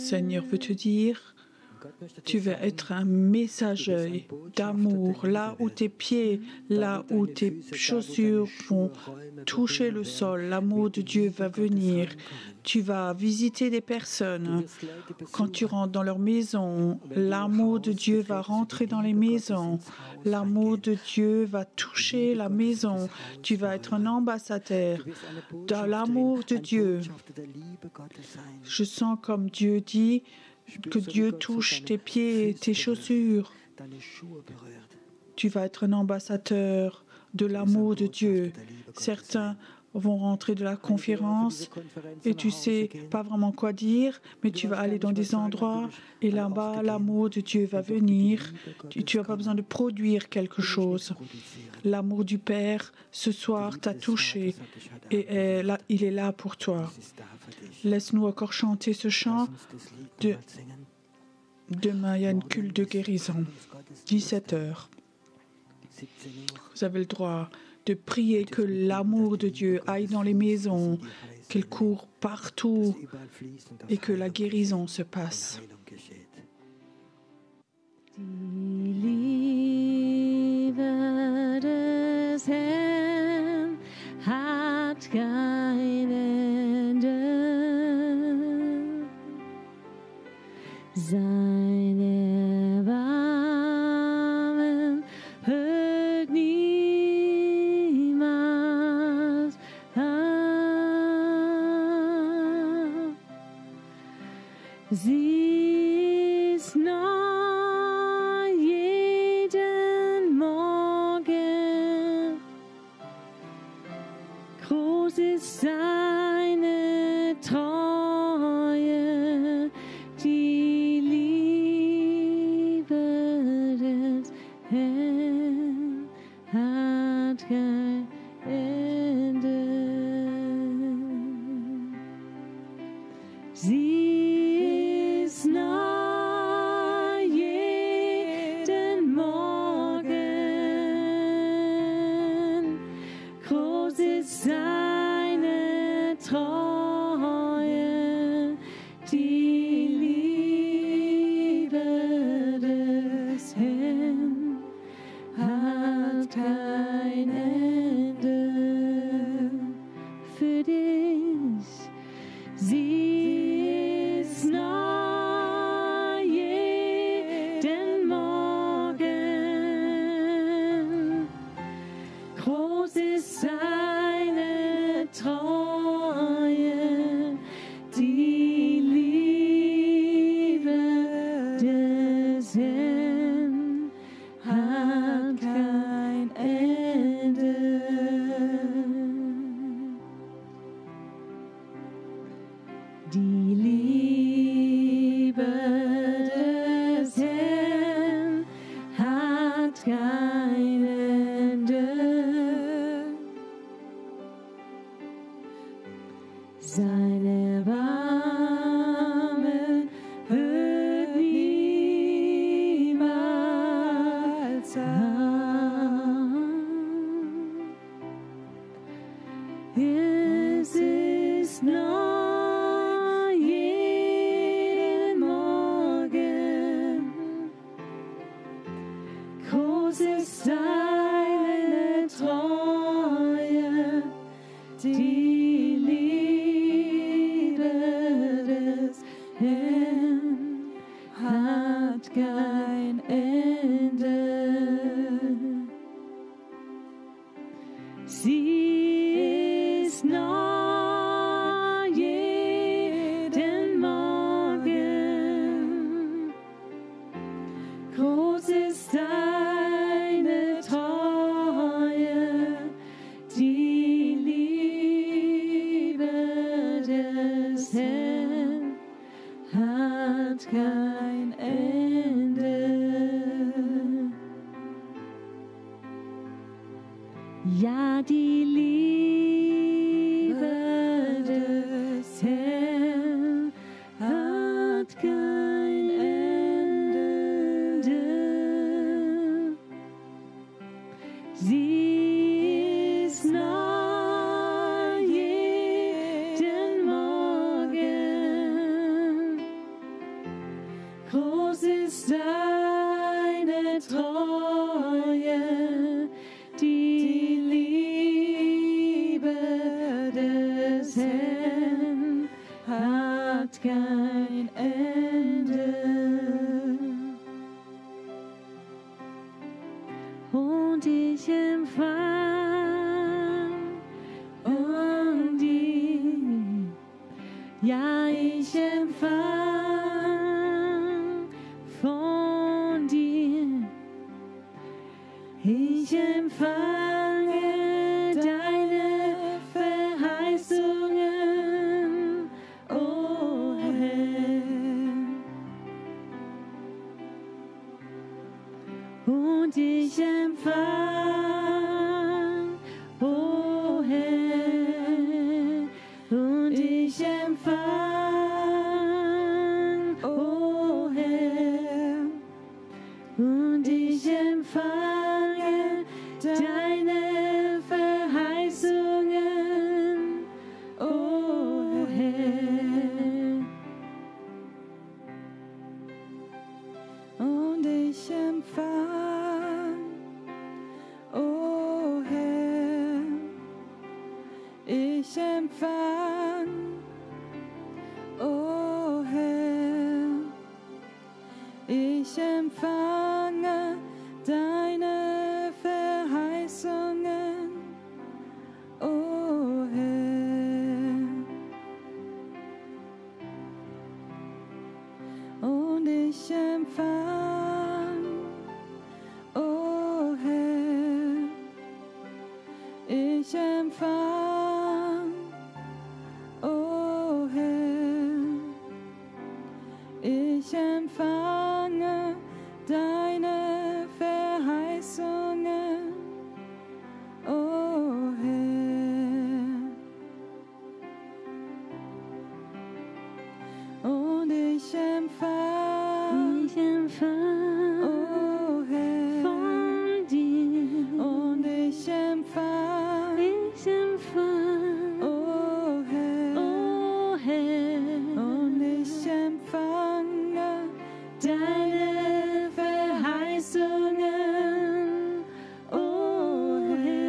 Seigneur veut te dire, tu vas être un messager d'amour, là où tes pieds, là où tes chaussures vont toucher le sol, l'amour de Dieu va venir. Tu vas visiter des personnes. Quand tu rentres dans leur maison, l'amour de Dieu va rentrer dans les maisons. L'amour de Dieu va toucher la maison. Tu vas être un ambassadeur de l'amour de Dieu. Je sens comme Dieu dit que Dieu touche tes pieds et tes chaussures. Tu vas être un ambassadeur de l'amour de Dieu. Certains vont rentrer de la conférence et tu sais pas vraiment quoi dire, mais tu vas aller dans des endroits et là-bas, l'amour de Dieu va venir. Tu n'as pas besoin de produire quelque chose. L'amour du Père, ce soir, t'a touché et là, il est là pour toi. Laisse-nous encore chanter ce chant. Demain, il y a une culte de guérison. 17h. Vous avez le droit de prier que l'amour de Dieu aille dans les maisons, qu'il court partout et que la guérison se passe. Die Liebe des Herrn hat kein Ende. Sein Erbarmen hört niemals auf. Sie ist neu jeden Morgen. Groß ist seine Treue, die Liebe des Herrn hat kein Ende. Sie ist neu jeden Morgen. Groß ist seine Treue, die Liebe des Herrn hat kein Ende für dich. Sie ist neu jeden Morgen. Groß ist seine Treue, die Liebe des Herrn hat kein Ende. Die Liebe des Herrn hat kein Ende. Sein Erbarmen hört niemals auf. Es ist neu jeden Morgen. Groß ist seine Treue, die Liebe des Herrn hat kein Ende. Und ich empfang und die, ja, ich empfang von dir. Ich empfange deine Verheißungen, o Herr. Und ich empfang, o Herr. Und ich empfang, o Herr. Und ich empfange deine Verheißungen, o Herr. Und ich empfang, o Herr. Ich empfang, o Herr. Ich empfange deine Verheißungen, o Herr. Und ich empfang, o Herr. Ich empfang, o Herr. Ich empfange deine Verheißungen, o Herr. Und ich empfang, o Herr, von dir. Und ich empfang, o Herr, und ich empfange deine Verheißungen, o Herr.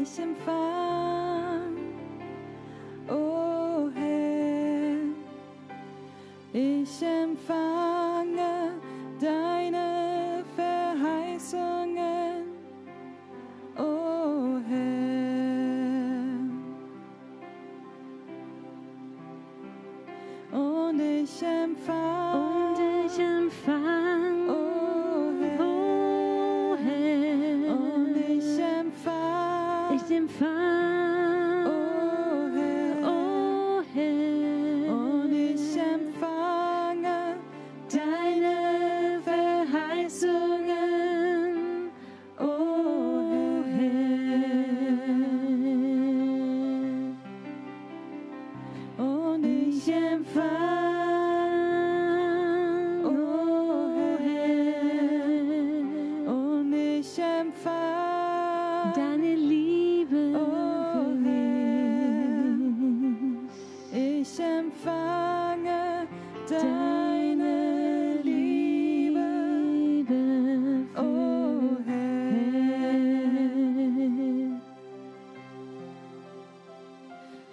Ich empfang, o Herr. Ich empfange deine Verheißungen, o Herr. Und ich empfang, o Herr. Und ich empfang, o Herr. Und ich empfange deine Verheißungen, o Herr. Und ich empfang, o Herr. Und ich empfang deine Liebe, o Herr. Ich empfange deine Liebe, o Herr.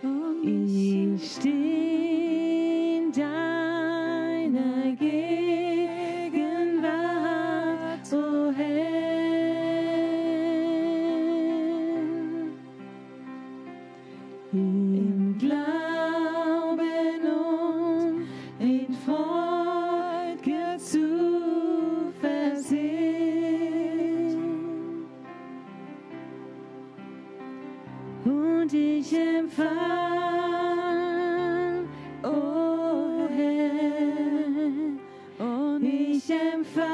Und ich stehe in deiner Gegenwart, o Herr. Im Glauben und in Freude Zuversicht. Und ich empfang, o Herr. Und ich empfang,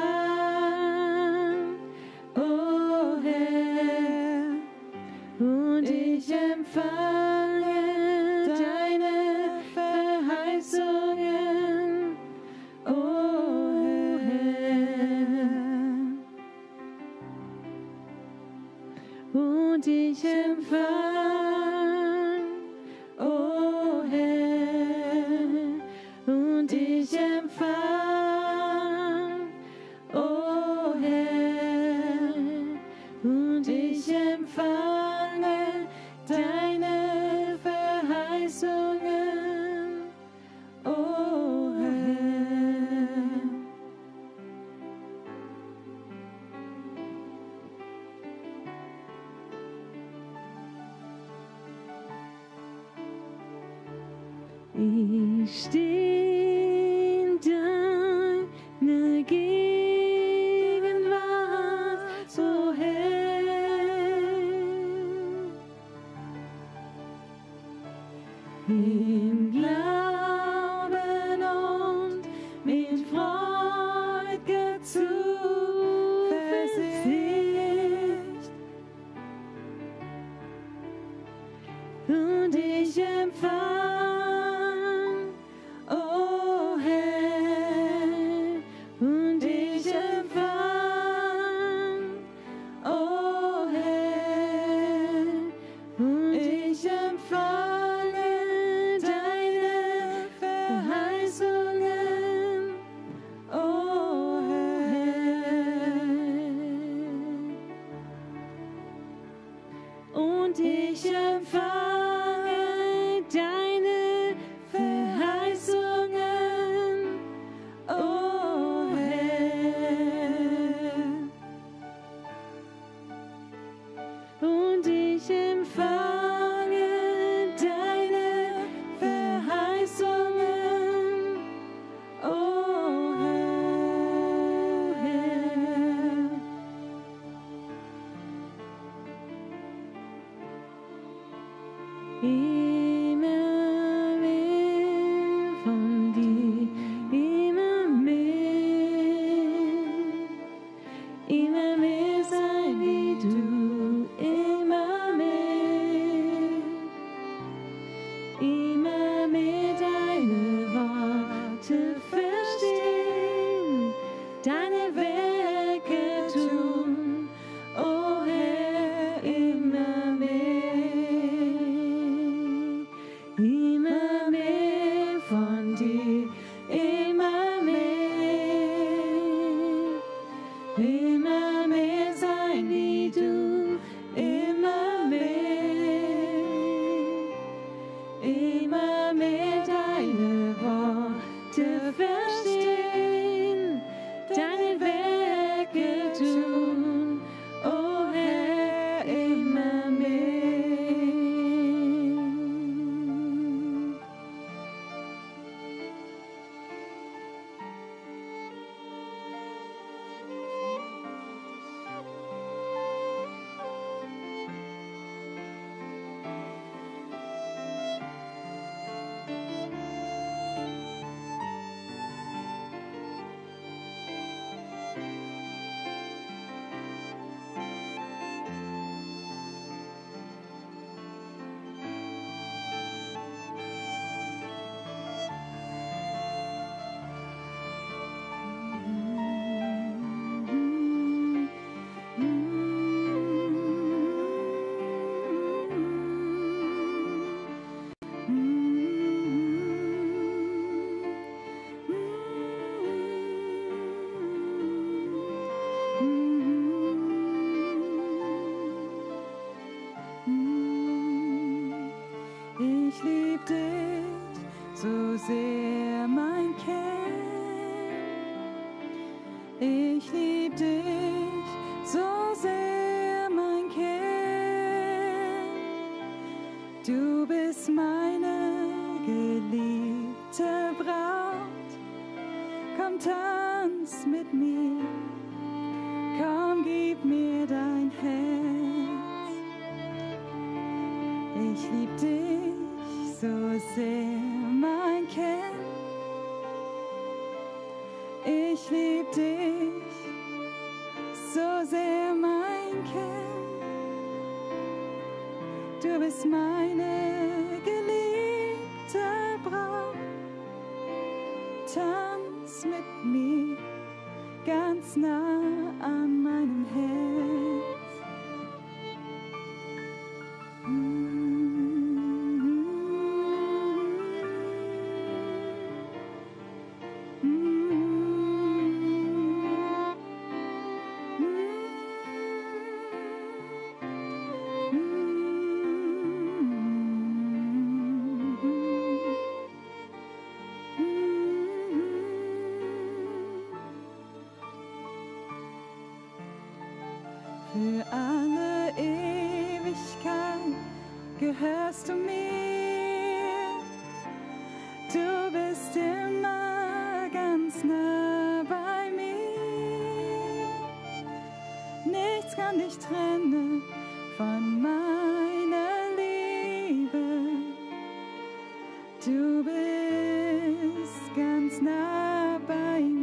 o Herr. Und ich empfange deine Verheißungen, o Herr. Und ich empfang, o Herr. ich empfang, o Herr, und ich empfange deine Verheißungen, o Herr. Ich stehe in deiner Gegenwart, o Herr, im Glauben und mit freudiger Zuversicht, und ich empfang, o Herr, und ich empfang, o Herr, und ich empfange deine Verheißungen, o Herr, und ich empfange deine Verheißungen, o Herr, und ich empfange deine Verheißungen, o Herr. Immer mehr von dir, immer mehr sein wie du, immer mehr deine Worte verstehen, deine Werke tun, o Herr, immer mehr von dir, immer mehr sein wie du, immer mehr deine Worte verstehen, deine Werke tun, o Herr, immer mehr. Ich lieb dich so sehr, mein Kind. Ich lieb dich so sehr, mein Kind. Du bist meine geliebte Braut. Komm, tanz mit mir. Komm, gib mir dein Herz. Ich lieb dich so sehr, mein Kind. Ich lieb dich so sehr, mein Kind. Du bist meine geliebte Braut. Tanz mit mir ganz nah an meinem Herz. für alle Ewigkeit gehörst du mir. Du bist immer ganz nah bei mir. Nichts kann dich trennen von meiner Liebe. Du bist ganz nah bei mir.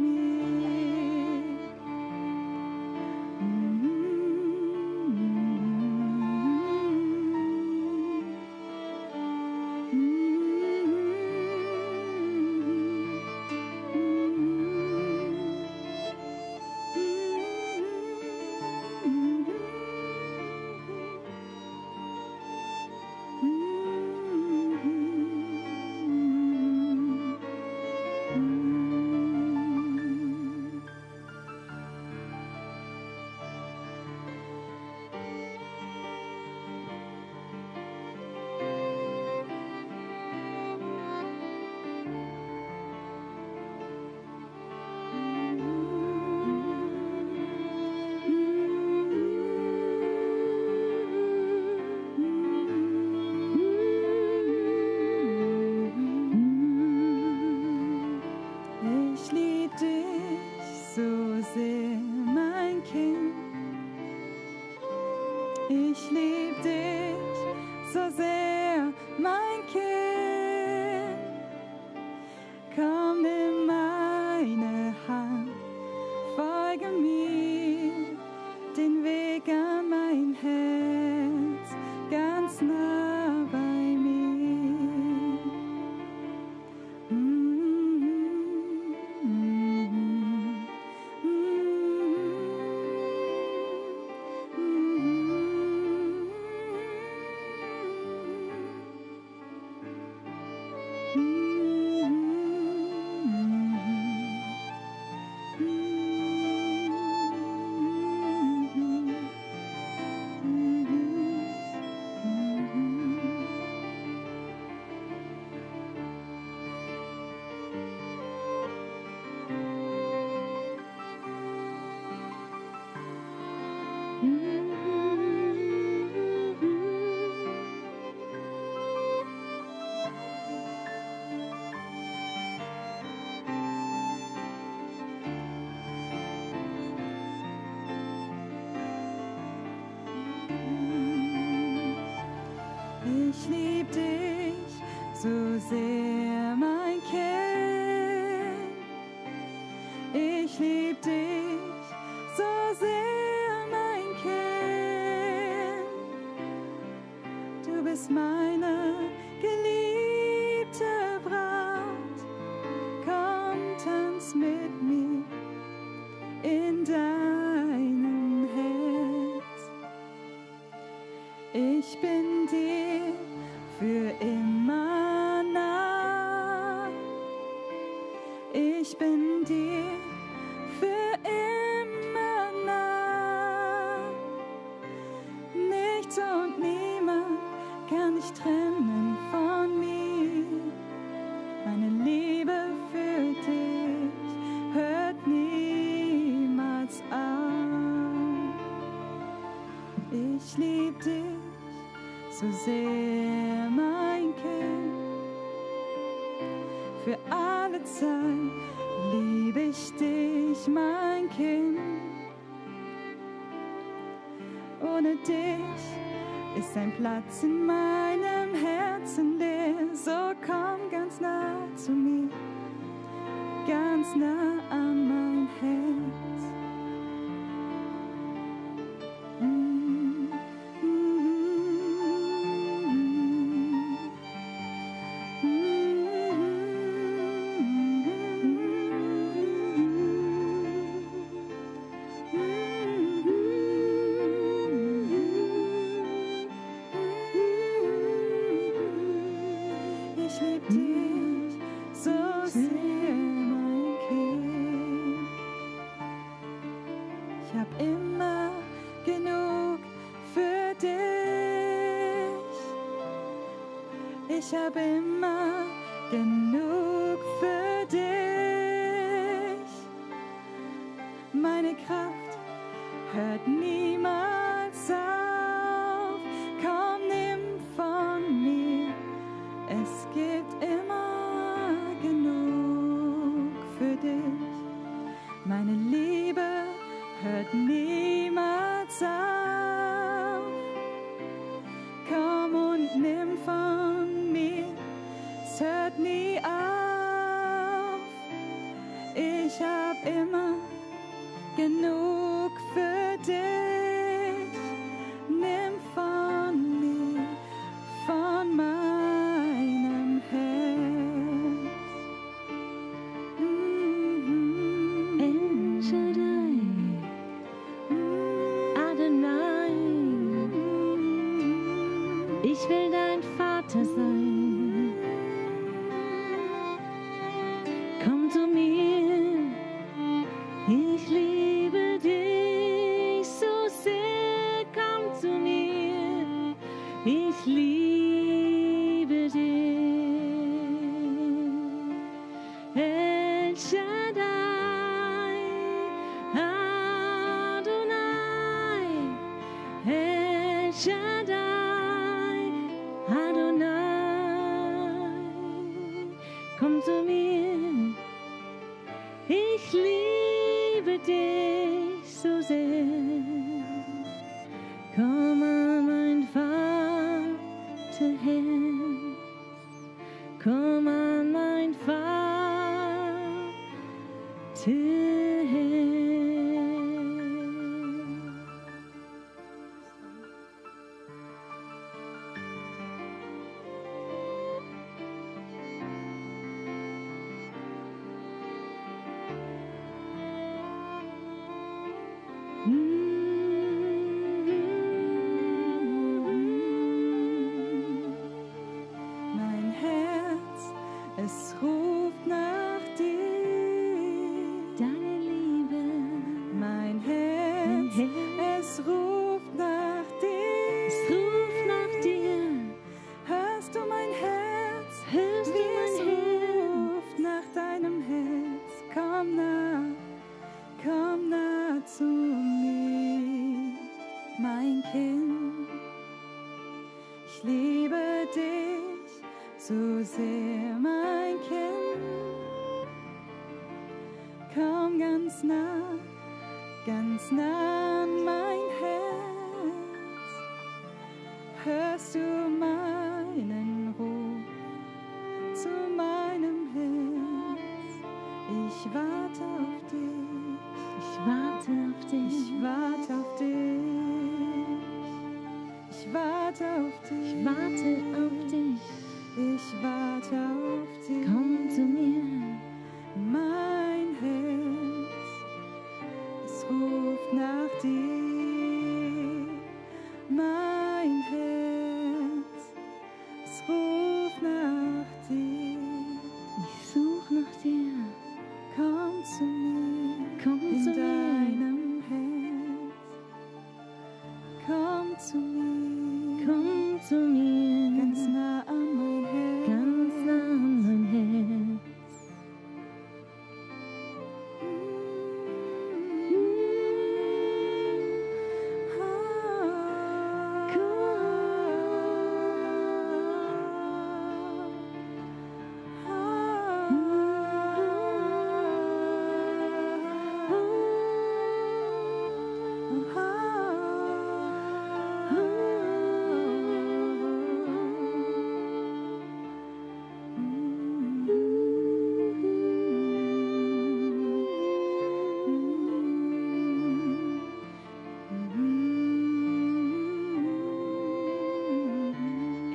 Ich lieb dich so sehr, mein Kind. Ich lieb dich so sehr, mein Kind. Komm, nimm meine Hand, folge mir den Weg an mein Herz, ganz nah bei mir. Ich lieb dich so sehr, mein Kind. Ich lieb dich so sehr, mein Kind. Du bist meine geliebte Braut. Komm, tanz mit mir in deinem Herz. Ich bin dir für immer nah. Ich bin dir für immer nah. Nichts und niemand kann dich trennen von mir. Meine Liebe für dich hört niemals auf. Ich lieb dich so sehr, mein Kind. Für alle Zeit lieb ich dich, mein Kind. Ohne dich ist ein Platz in meinem Herzen leer. So komm ganz nah zu mir, ganz nah an mein Herz. Ich lieb dich so sehr, mein Kind. Ich hab immer genug für dich. Ich hab immer genug für dich. Meine Kraft hört niemand ich hab immer genug für dich. Nimm von mir, von meinem Herz. El Shaddai, Adonai, ich will dein Vater sein. Komm zu mir, ich liebe dich so sehr. Komm zu mir, ich liebe dich. El Shaddai, Adonai, El Shaddai, Adonai. Komm zu mir, ich liebe dich so sehr. Komm an mein Vaterherz, komm an mein Vaterherz. Mein Herz, es ruft nach dir. Deine Liebe, Mein Herz, es ruft nach dir. es ruft nach dir. Hörst du mein Herz? Hörst du Wie es mein Herz? ruft nach deinem Herz. Komm nah zu mir, mein Kind. Ich liebe dich so sehr, mein Kind. Komm ganz nah an mein Herz. Hörst du meinen Ruf zu meinem Herz? Ich warte auf dich. Ich warte auf dich. Ich warte auf dich. Ich warte auf dich. Ich warte auf dich. Ich warte auf dich. Komm zu mir. Mein Herz, es ruft nach dir. Mein Herz, es ruft nach dir. Ich such nach dir. Komm zu mir. Komm In zu mir. deinem Herz, komm zu mir, Komm zu mir. ganz nah an mein Herz, Ganz nah an mein Herz.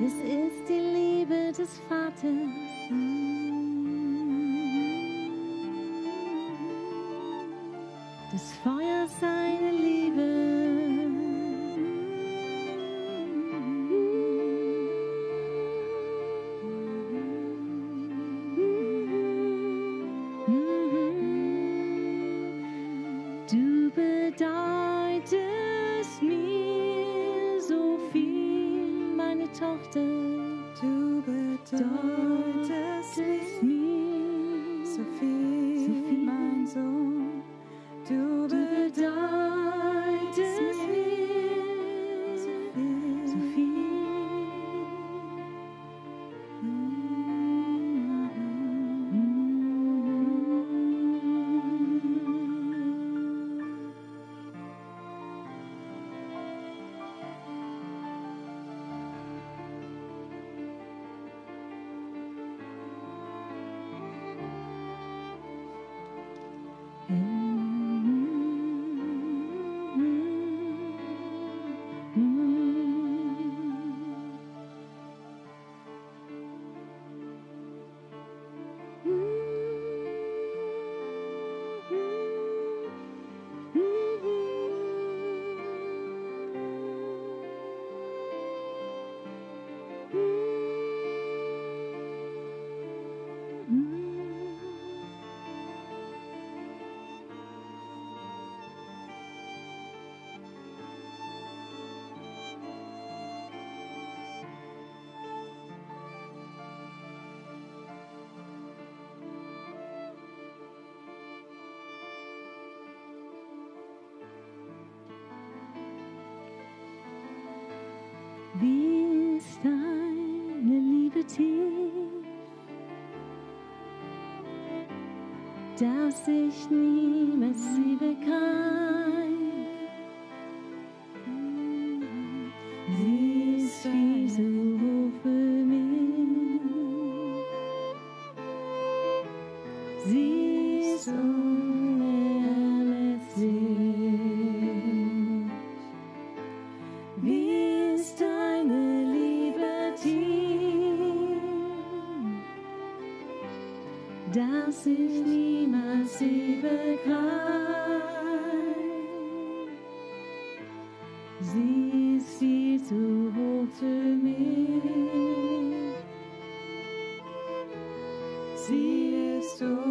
Es ist die Liebe des Vaters. Das Feuer seiner Liebe. Du bedeutest mir so viel, meine Tochter. du bedeutest mir so viel, mein Sohn, du bedeutest mir so viel, so viel. Wie ist deine Liebe tief, dass ich niemals sie begreife. Sie ist viel zu hoch für mich. Sie ist unermesslich. Wie ist deine Liebe tief, dass ich niemals sie begreife. Sie ist viel zu hoch für mich. Sie ist unermesslich.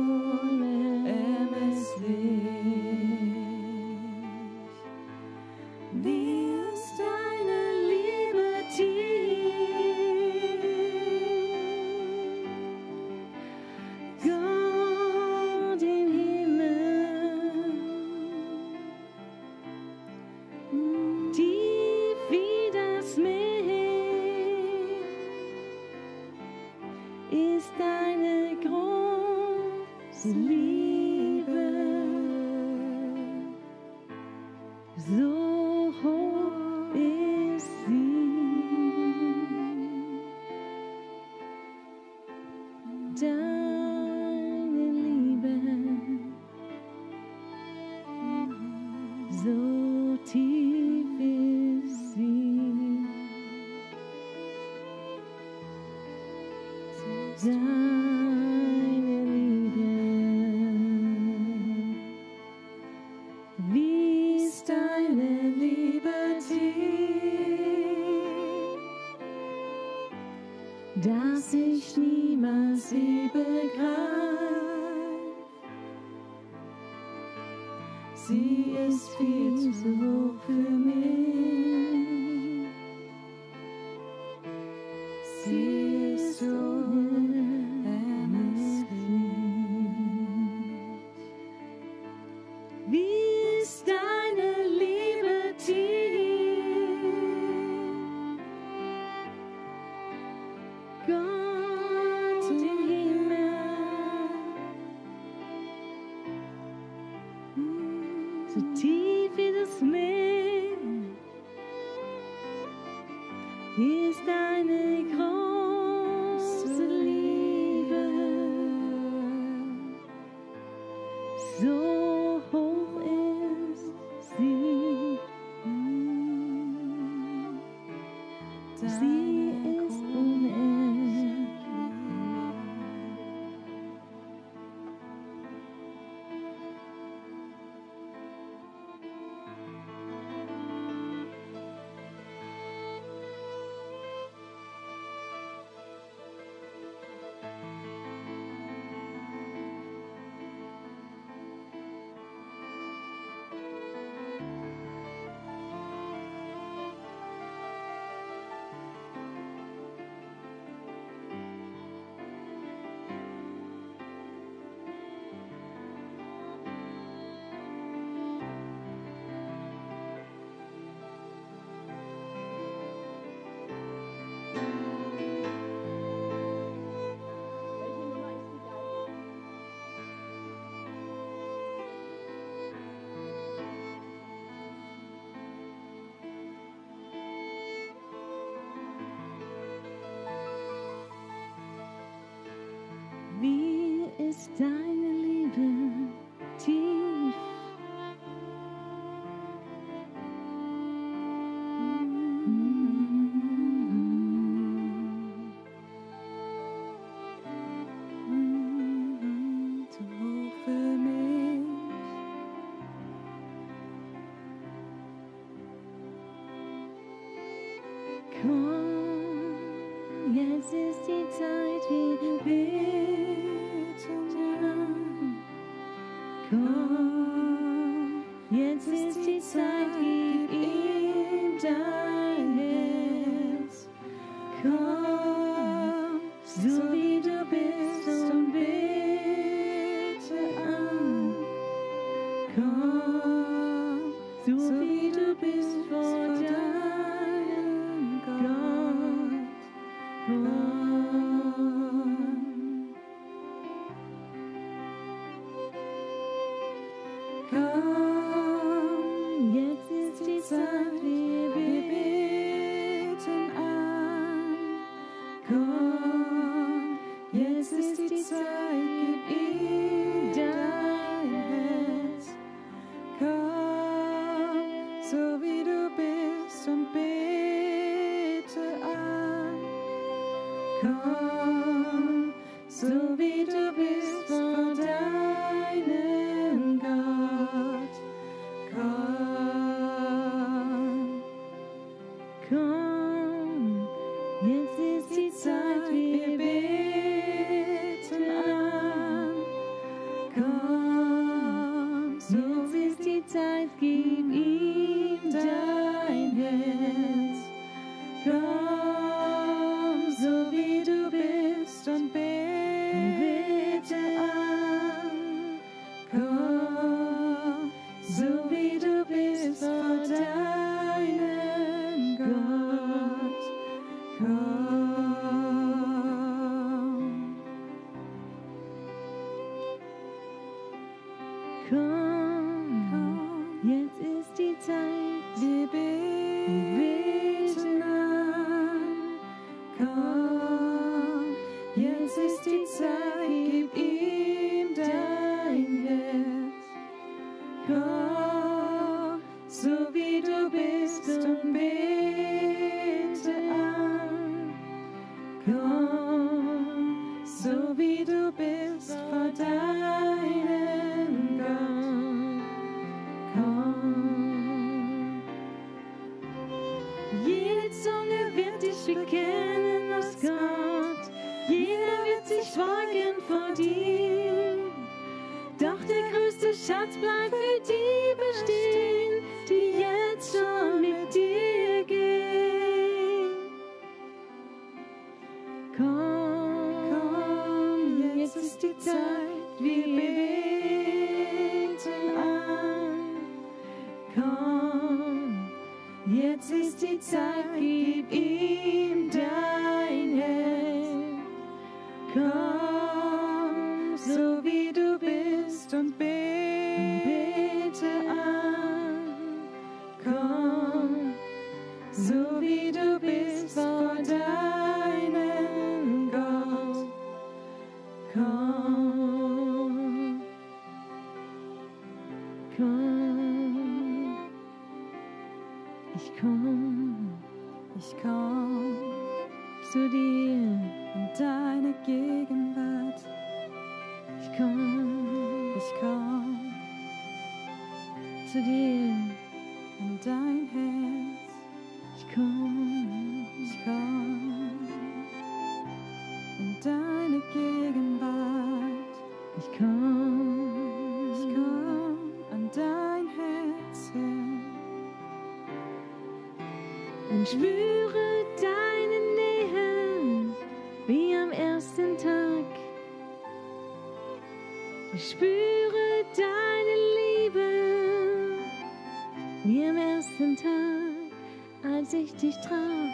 Wie ist deine Liebe tief, Gott im Himmel, tief wie das Meer, ist deine große Liebe. So hoch ist sie. Deine Liebe, so tief ist sie. Deine Liebe, wie ist deine Liebe tief, dass ich niemals sie begreife. Sie ist viel zu hoch für mich. Sie ist unermesslich. Wie ist deine Liebe tief, Gott im Himmel, so tief wie das Meer, ist deine große Liebe. So hoch ist sie. Sie ist unendlich. Wie ist deine Liebe tief? Zu hoch für mich. Komm, jetzt ist die Zeit, wir beten an. Komm, jetzt ist die Zeit, gib ihm dein Herz. Komm, so wie du bist und bete an. Komm, so wie du bist vor deinem Gott. Komm, jetzt ist die Zeit, wir beten an. Komm, jetzt ist die Zeit, gib ihm dein Herz. Komm, so wie du bist und bete an. Komm, so wie du bist vor deinem Gott. Komm, komm, jetzt ist die Zeit, wir beten an. Komm, jetzt ist die Zeit, gib ihm dein Herz. Komm, so wie du bist und bete an. Komm, so wie du bist vor deinem Gott. Komm, komm, jetzt ist die Zeit, wir beten an. Komm, jetzt ist die Zeit, gib ihm dein Herz. Komm, so wie du bist und bete an. Komm, so wie du bist vor deinem Gott. Komm. Jede Zunge wird dich bekennen, als Gott. Jeder wird sich beugen vor dir. Doch der größte Schatz bleibt für die bestehen, die jetzt schon mit dir gehen. Komm, jetzt ist die Zeit, wir beten an. Komm, jetzt ist die Zeit, gib ihm dein Herz. Komm, so wie du bist und bete an. Komm, so wie du bist vor deinem Gott. Komm, komm, ich komm zu dir in deine Gegenwart. Ich komm zu dir in dein Herz. Ich komm in deine Gegenwart. Ich komm an dein Herz hin und spüre deine Nähe wie am ersten Tag. Ich spüre deine Liebe wie am ersten Tag, als ich dich traf.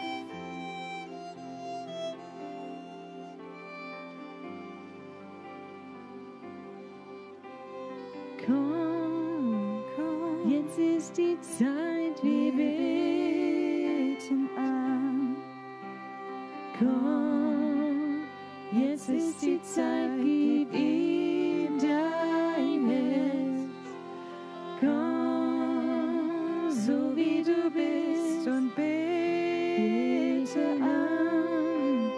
Komm, jetzt ist die Zeit, wir beten an. Komm, jetzt ist die Zeit, gib ihm dein Herz. Komm, so wie du bist und bete an.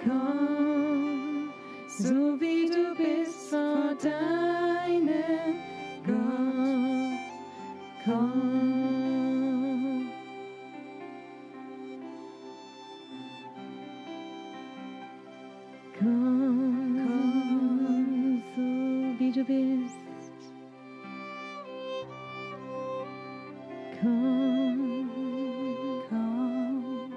Komm, so wie du bist vor deinem Gott. Komm, komm, so wie du bist. Komm, komm.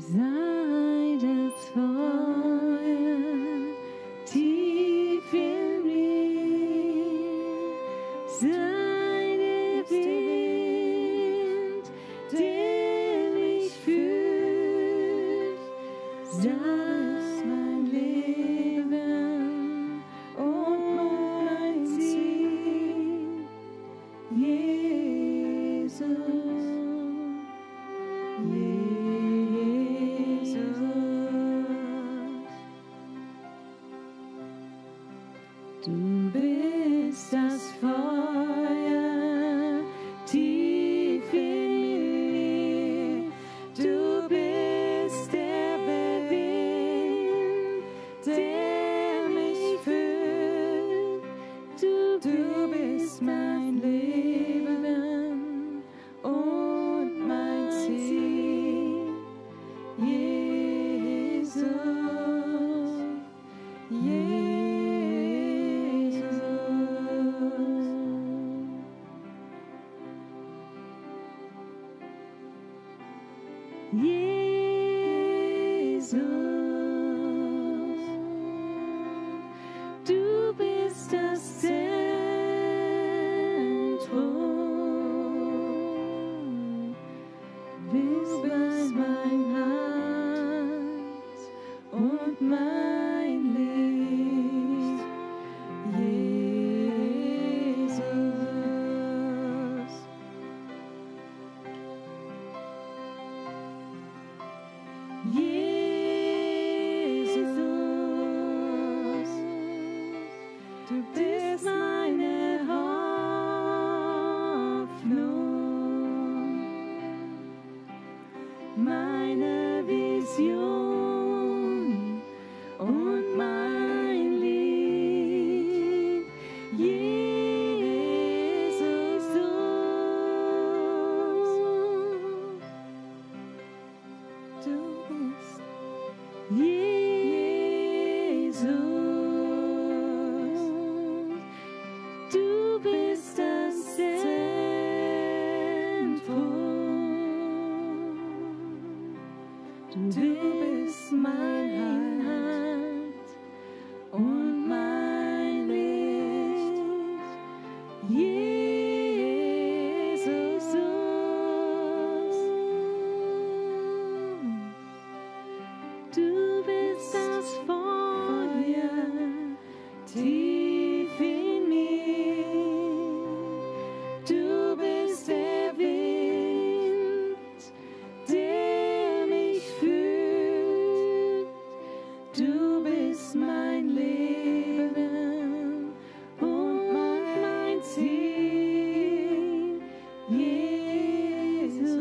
Sei das Feuer tief in mir, sei der Du bist das Feuer tief in mir. Du bist der Wind, der mich füllt. Du bist mein Leben und mein Ziel. Jesus, Jesus, du bist das Zentrum, bist mein Herz und mein Licht, Jesus. Jesus, du bist meine Hoffnung, meine Vision und mein Lied. Jesus, du bist Jesus, du bist das Zentrum, du bist mein Halt und mein Licht, Jesus. Du bist das Feuer tief in mir. Du bist der Wind, der mich fühlt. Du bist mein Leben und mein Ziel, Jesus.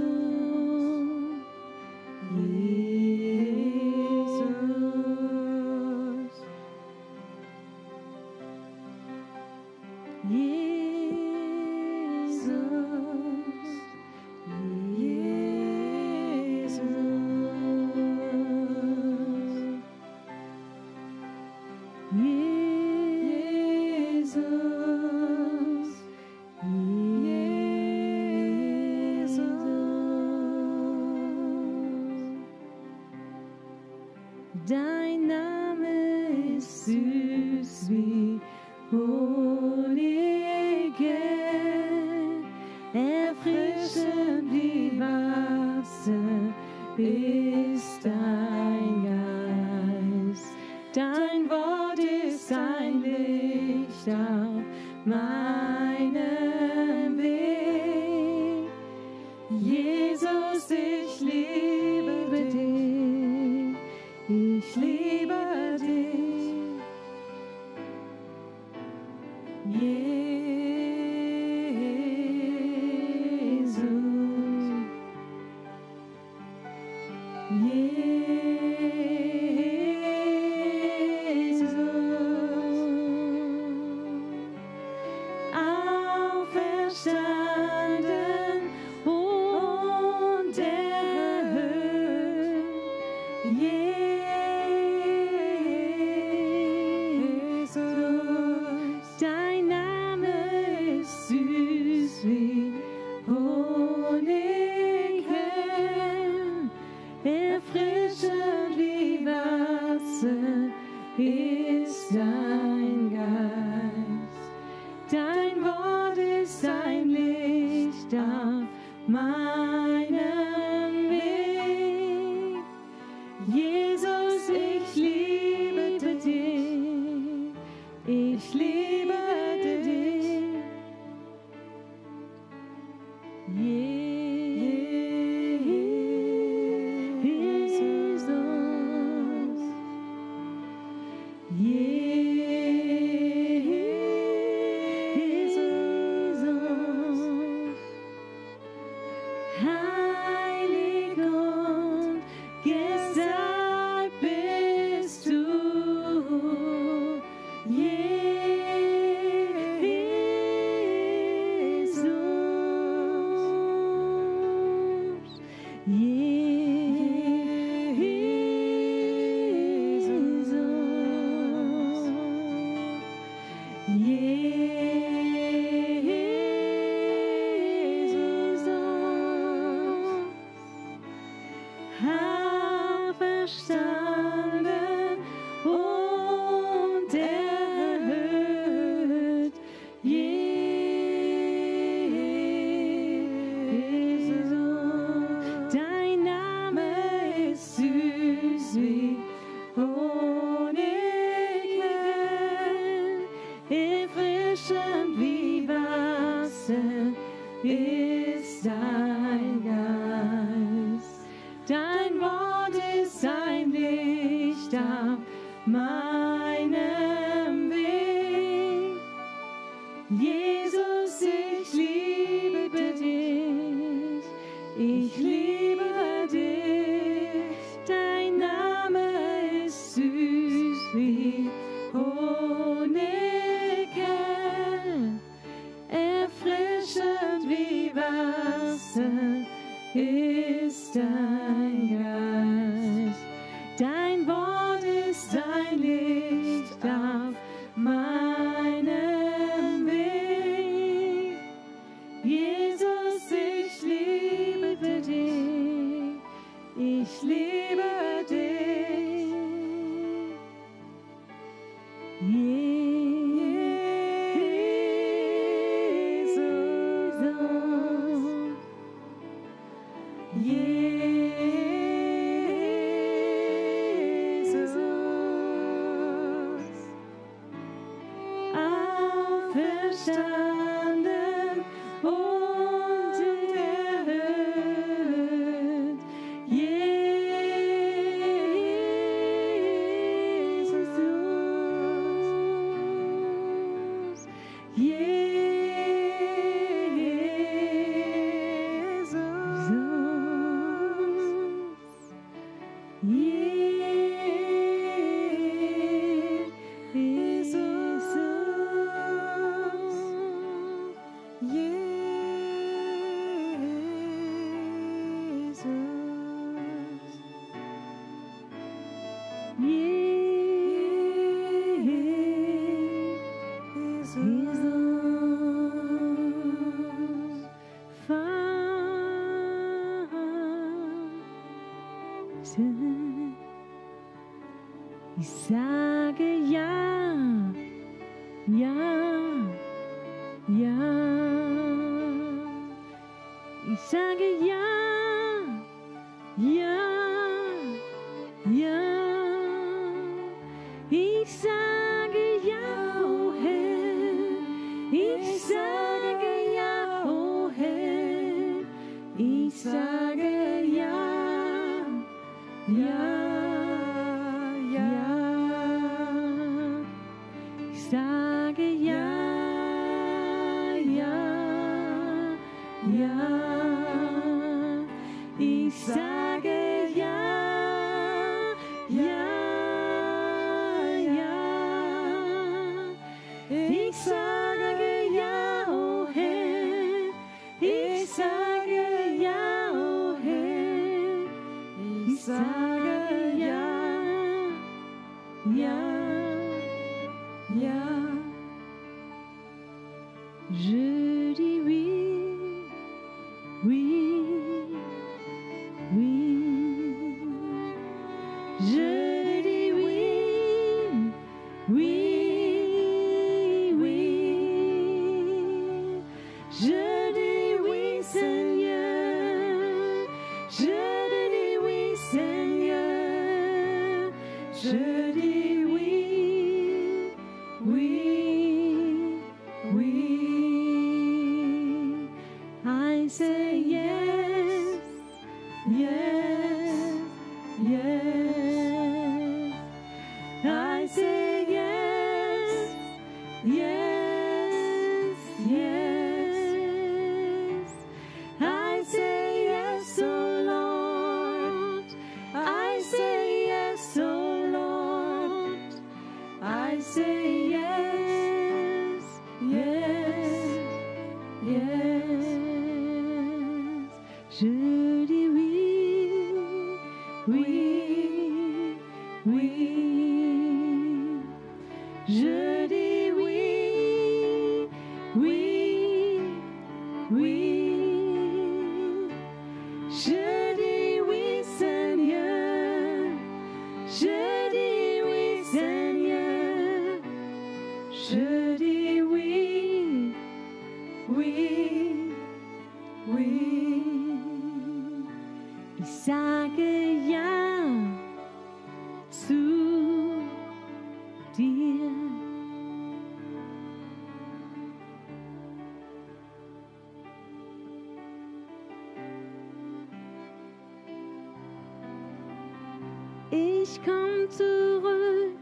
Dein Name ist süß wie Honig, erfrischend wie Wasser ist dein Geist. Dein Wort ist ein Licht auf meinem Weg. Jesus, ich liebe dich. Ich liebe dich, Jesus, Jesus, auferstanden und erhöht, dein Name ist süß wie Honig, erfrischend wie Wasser ist dein Geist. Dein Wort ist ein Licht auf meinem Weg. Jesus, ich liebe dich. Ich liebe dich. erfrischend wie Wasser ist dein Geist. Dein Wort ist ein Licht auf meinem Weg. Jesus, ich liebe dich. Ich liebe dich. Dein Name ist süß wie Honig hell, erfrischend wie Wasser ist dein Geist. Dein Wort ist ein Licht auf meinem Weg. Jesus, ich liebe dich. Ich liebe dich. Jesus, auferstanden und erhöht. Ich sage ja, ja, ja. Ich sage ja, ja, ja. Ich sage ja, oh Herr. Ich sage ja, oh Herr. Ich sage ja, ja. Sage ja, ja, ja. Ich sage ja, ja, ja. Ich sage ja, oh Herr. Ich sage ja, oh Herr. Ich sage ja, ja. Ja, je dis oui, oui, oui. Je dis oui, oui, oui. Je dis oui, Seigneur. Je dis oui, Seigneur. Je dis oui. We, I say yes, yes, yes. I say yes, yes, yes. I say yes, oh Lord. I say yes, oh Lord. I say yes, yes, yes. Je dis oui, oui, oui. Je dis oui, oui, oui. Je dis oui, Seigneur. Je dis oui, Seigneur. Je dis oui, oui, oui. Ich sage ja zu dir. Ich komm zurück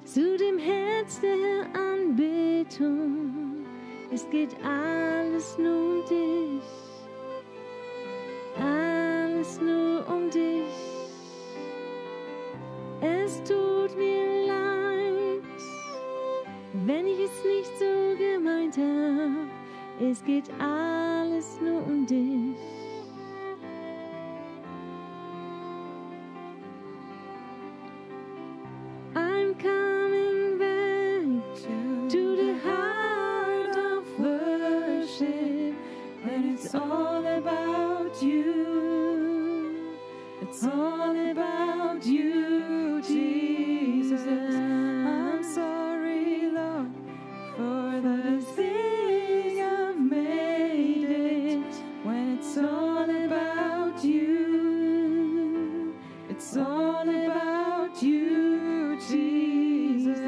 zu dem Herz der Anbetung. Es geht alles nur um dich. Alles nur um dich. Es tut mir leid, wenn ich es nicht so gemeint habe. Es geht alles nur um dich. I'm coming back to the heart of worship, and it's all about you. It's all about you, Jesus. I'm sorry, Lord, for the thing I've made it. When it's all about you, it's all about you, Jesus.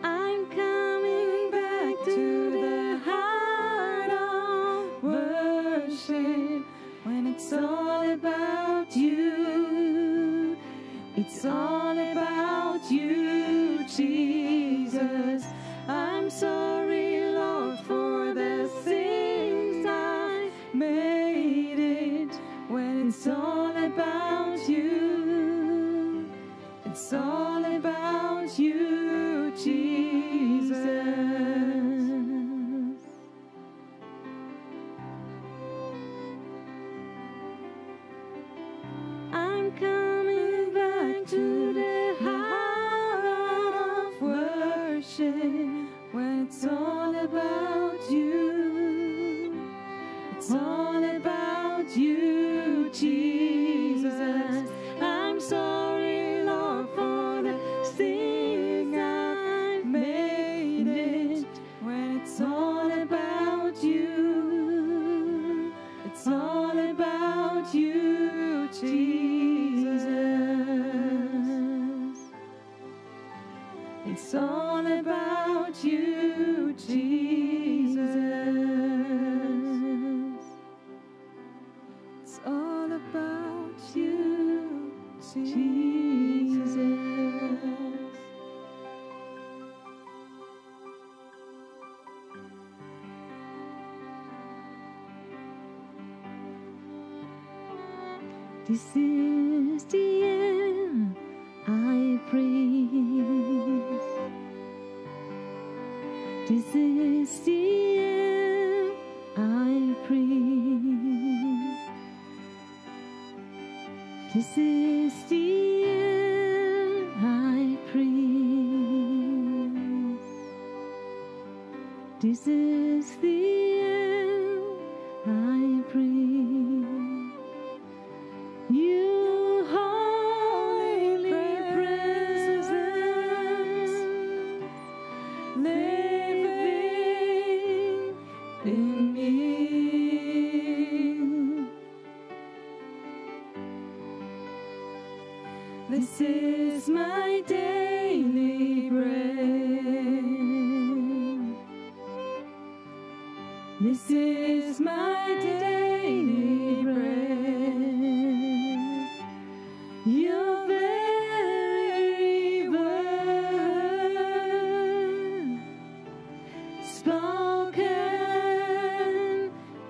I'm coming back to the heart of worship. When it's all about you, it's all about you, Jesus. I'm sorry, Lord, for the things I made it. When it's all about you, it's all about you, Jesus. I'm coming back to the heart of worship. When it's all about you, it's all about you, Jesus. I'm sorry, Lord, for the thing I've made it. When it's all about you, it's all about you, Jesus. It's all about you, Jesus. It's all about you, Jesus. This is the end I praise. This is the end I praise. This is the end I praise. This is the end I praise. You holy presence, living in me. This is my daily bread. This is my daily bread. Your very word spoken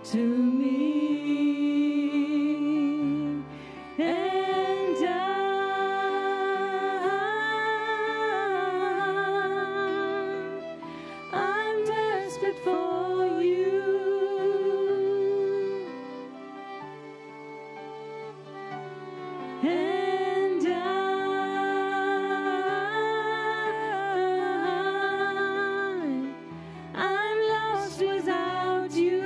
to me, and I'm desperate for you. And I'm lost without you.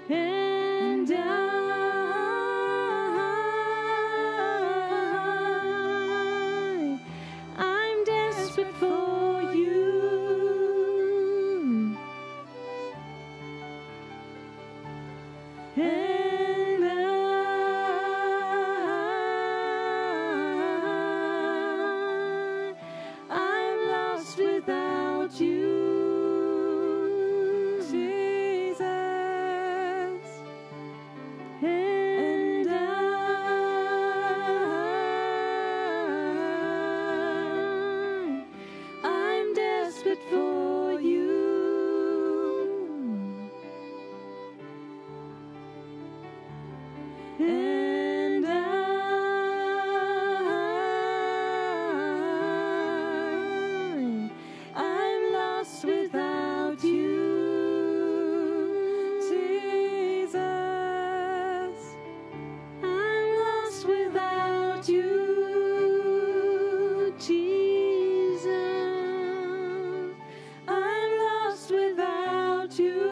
And I'm desperate for you. And I'm and I'm lost without you, Jesus. I'm lost without you, Jesus. I'm lost without you,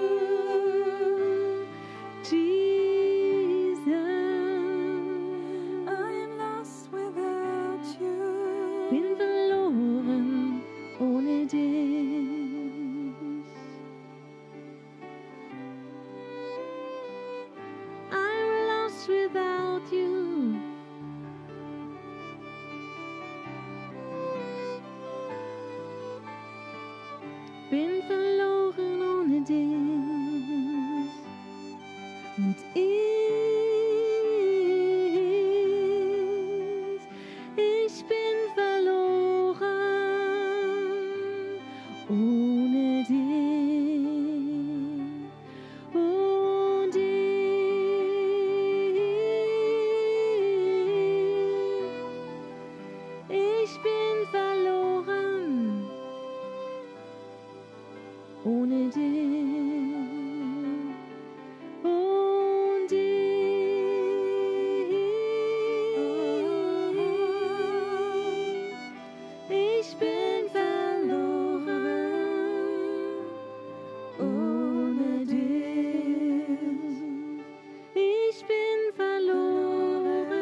Jesus. I'm lost without you. Bin verloren ohne dich. I'm lost without you. Bin verloren ohne dich. Und ich bin verloren ohne dich. Und ich bin verloren ohne dich. Und ich bin verloren ohne dich. Ich bin verloren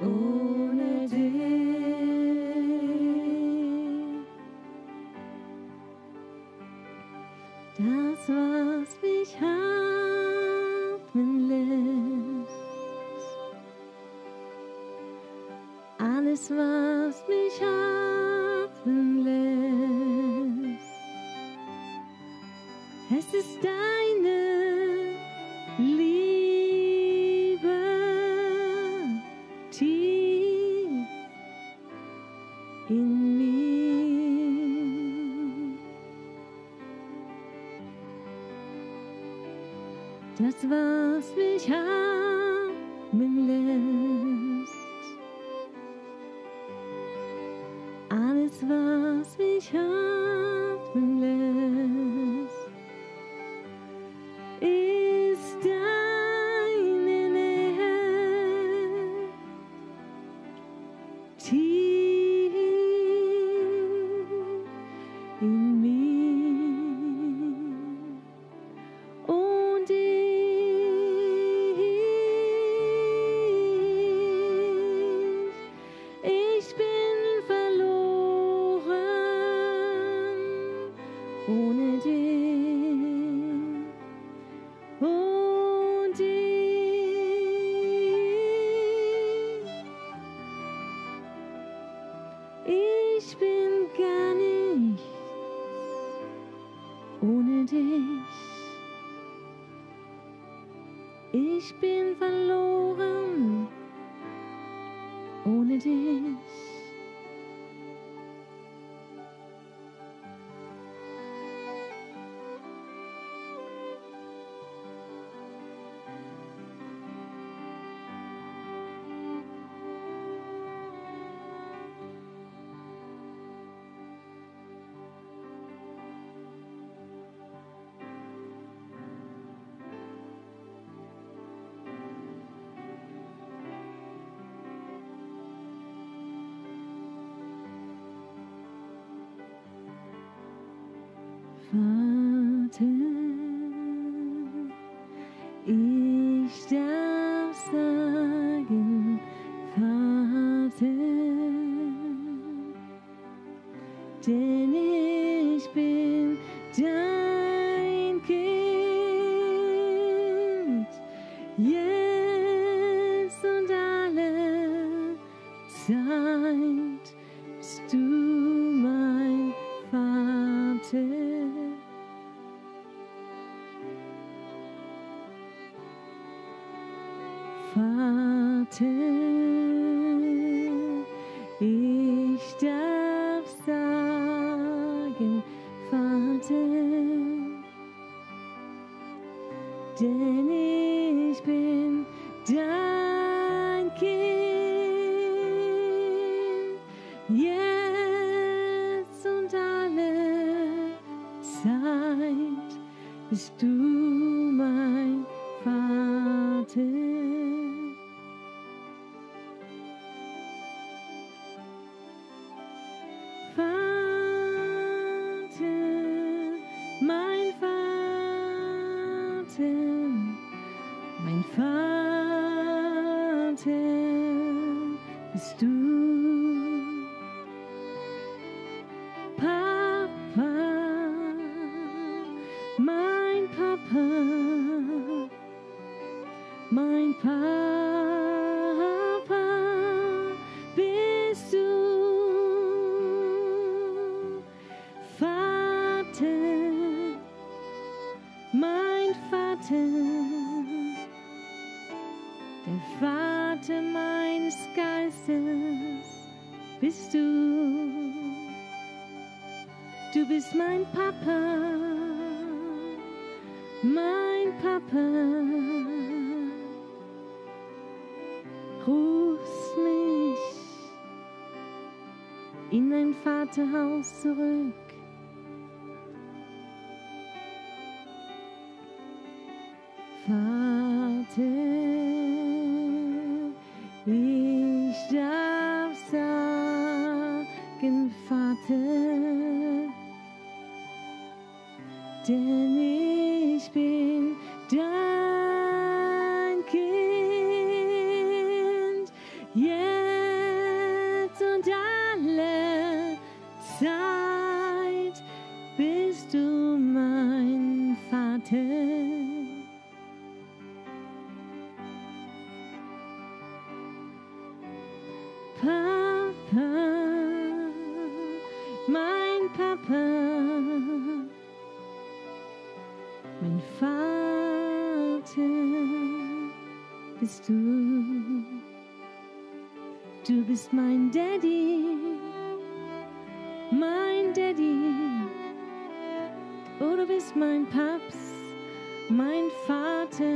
ohne dich. Das, was mich atmen lässt, alles, was mich atmen lässt, es ist deine Liebe tief in mir. Das, was mich atmen lässt, alles, was mich atmen lässt, ist deine Nähe tief in mir. Und ich bin verloren ohne dich. Und ich bin gar nichts ohne dich. Ich bin verloren ohne dich. Vater, ich darf sagen, Vater, denn ich bin dein Kind, jetzt und alle Zeit bist du mein Vater. Vater, ich darf sagen, Vater, denn ich bin dein Kind, jetzt und alle Zeit bist du mein Vater. Bist du Papa, mein Papa, mein Papa, bist du Vater, mein Vater, der Vater meines Geistes bist du. Du bist mein Papa, mein Papa. Rufst mich in dein Vaterhaus zurück. Vater, ich darf sagen, Vater, denn ich bin dein Kind, jetzt und alle Zeit bist du mein Vater. Papa, mein Papa, mein Vater bist du. Du bist mein Daddy, oh, du bist mein Paps, mein Vater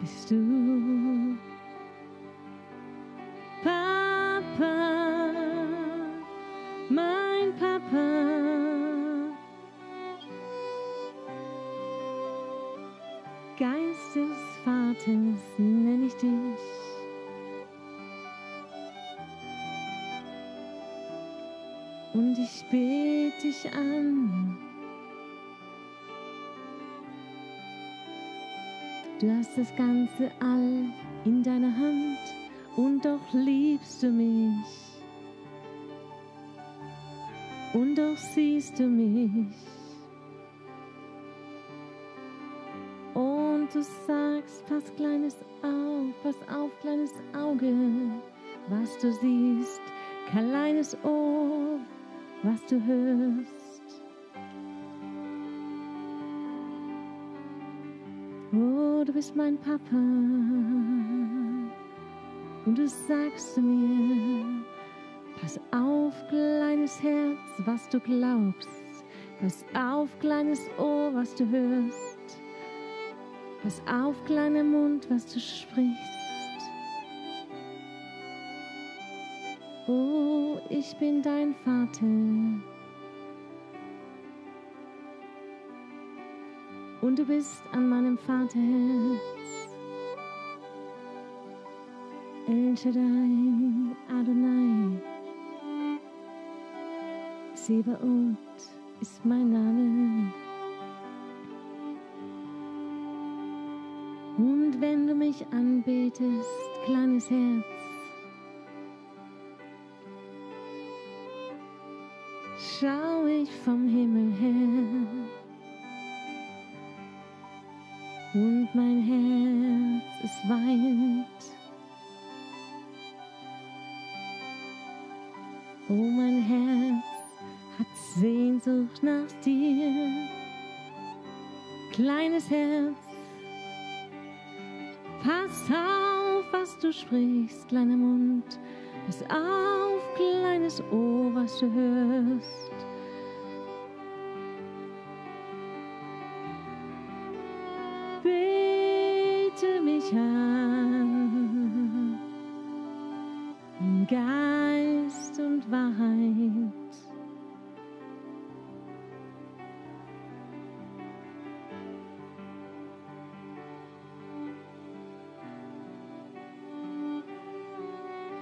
bist du. Papa, mein Papa, Geist des Vaters nenn ich dich. Und ich bete dich an. Du hast das ganze All in deiner Hand. Und doch liebst du mich, und doch siehst du mich, und du sagst, pass auf, kleines Auge, was du siehst, kleines Ohr, was du hörst. Oh, du bist mein Papa. Und du sagst zu mir, pass auf, kleines Herz, was du glaubst. Pass auf, kleines Ohr, was du hörst. Pass auf, kleiner Mund, was du sprichst. Oh, ich bin dein Vater. Und du bist an meinem Vaterherz. El Shaddai, Adonai, Sebaot ist mein Name. Und wenn du mich anbetest, kleines Herz, schau ich vom Himmel her. Und mein Herz, es weint. Oh, mein Herz hat Sehnsucht nach dir. Kleines Herz, pass auf, was du sprichst, kleiner Mund. Pass auf, kleines Ohr, was du hörst. Bete dich an, in Geist und Wahrheit.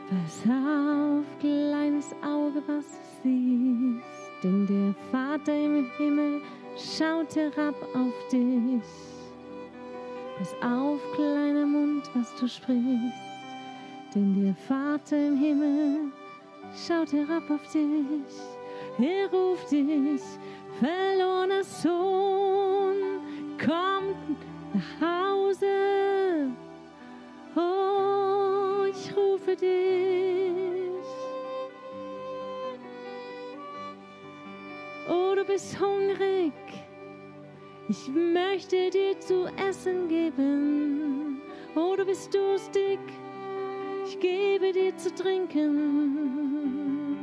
Pass auf, kleines Auge, was du siehst, denn der Vater im Himmel schaut herab auf dich. Pass auf, kleiner Mund, was du sprichst, denn der Vater im Himmel schaut herab auf dich. Er ruft dich, verlorener Sohn, komm nach Hause. Oh, ich rufe dich. Oh, du bist hungrig. Ich möchte dir zu essen geben. Oh, du bist durstig. Ich gebe dir zu trinken.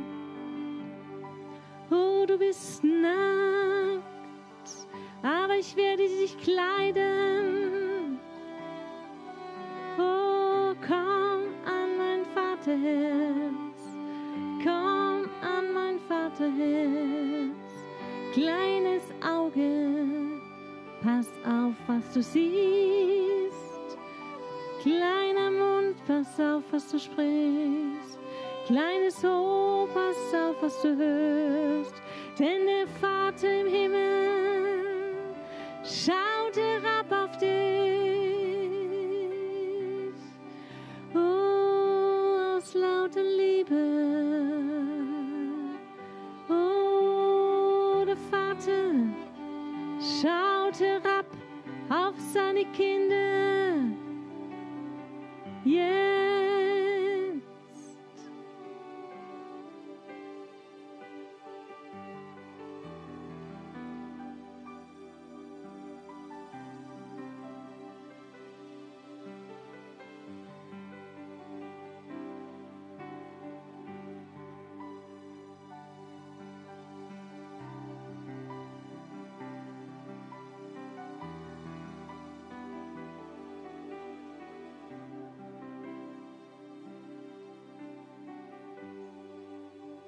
Oh, du bist nackt, aber ich werde dich kleiden. Oh, komm an mein Vaterherz. Komm an mein Vaterherz. Kleines Auge, pass auf, was du siehst. Kleiner Mund, pass auf, was du sprichst. Kleines Ohr, pass auf, was du hörst. Denn der Vater im Himmel schaut herab auf dich. Oh, aus lauter Liebe. Oh, der Vater schaut herab auf seine Kinder. Jetzt.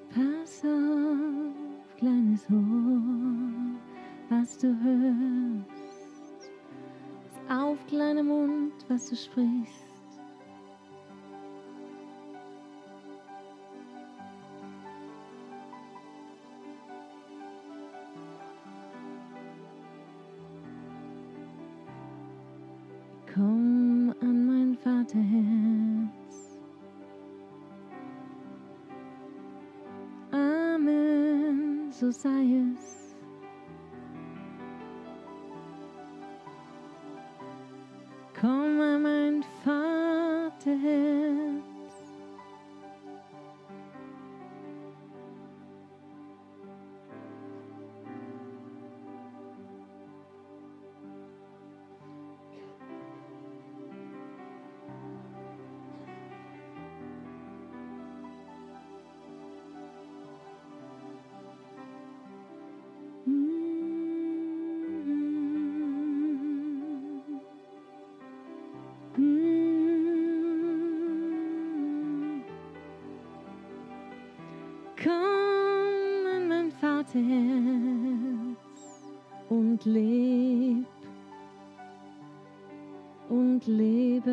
Pass auf, kleines Ohr, was du hörst. Pass auf, kleiner Mund, was du sprichst. Komm an mein Vaterherz. Amen, so sei es. Komm an mein Vaterherz. Komm an mein Vaterherz und leb und lebe.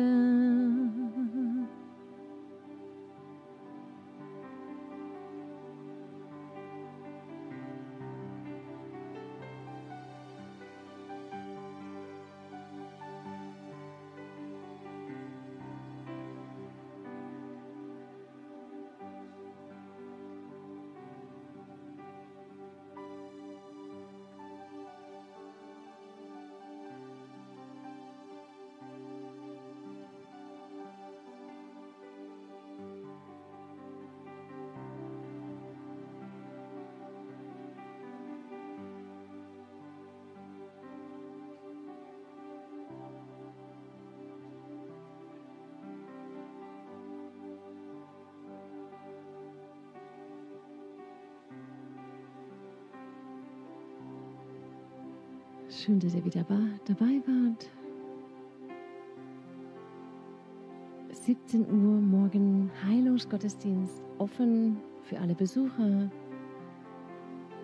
Schön, dass ihr wieder dabei wart. 17 Uhr morgen Heilungsgottesdienst, offen für alle Besucher.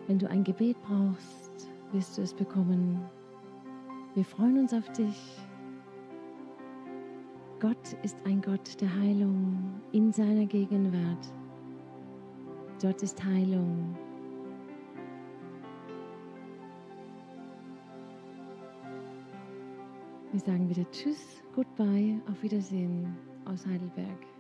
Wenn du ein Gebet brauchst, wirst du es bekommen. Wir freuen uns auf dich. Gott ist ein Gott der Heilung in seiner Gegenwart. Dort ist Heilung. Wir sagen wieder Tschüss, Goodbye, auf Wiedersehen aus Heidelberg.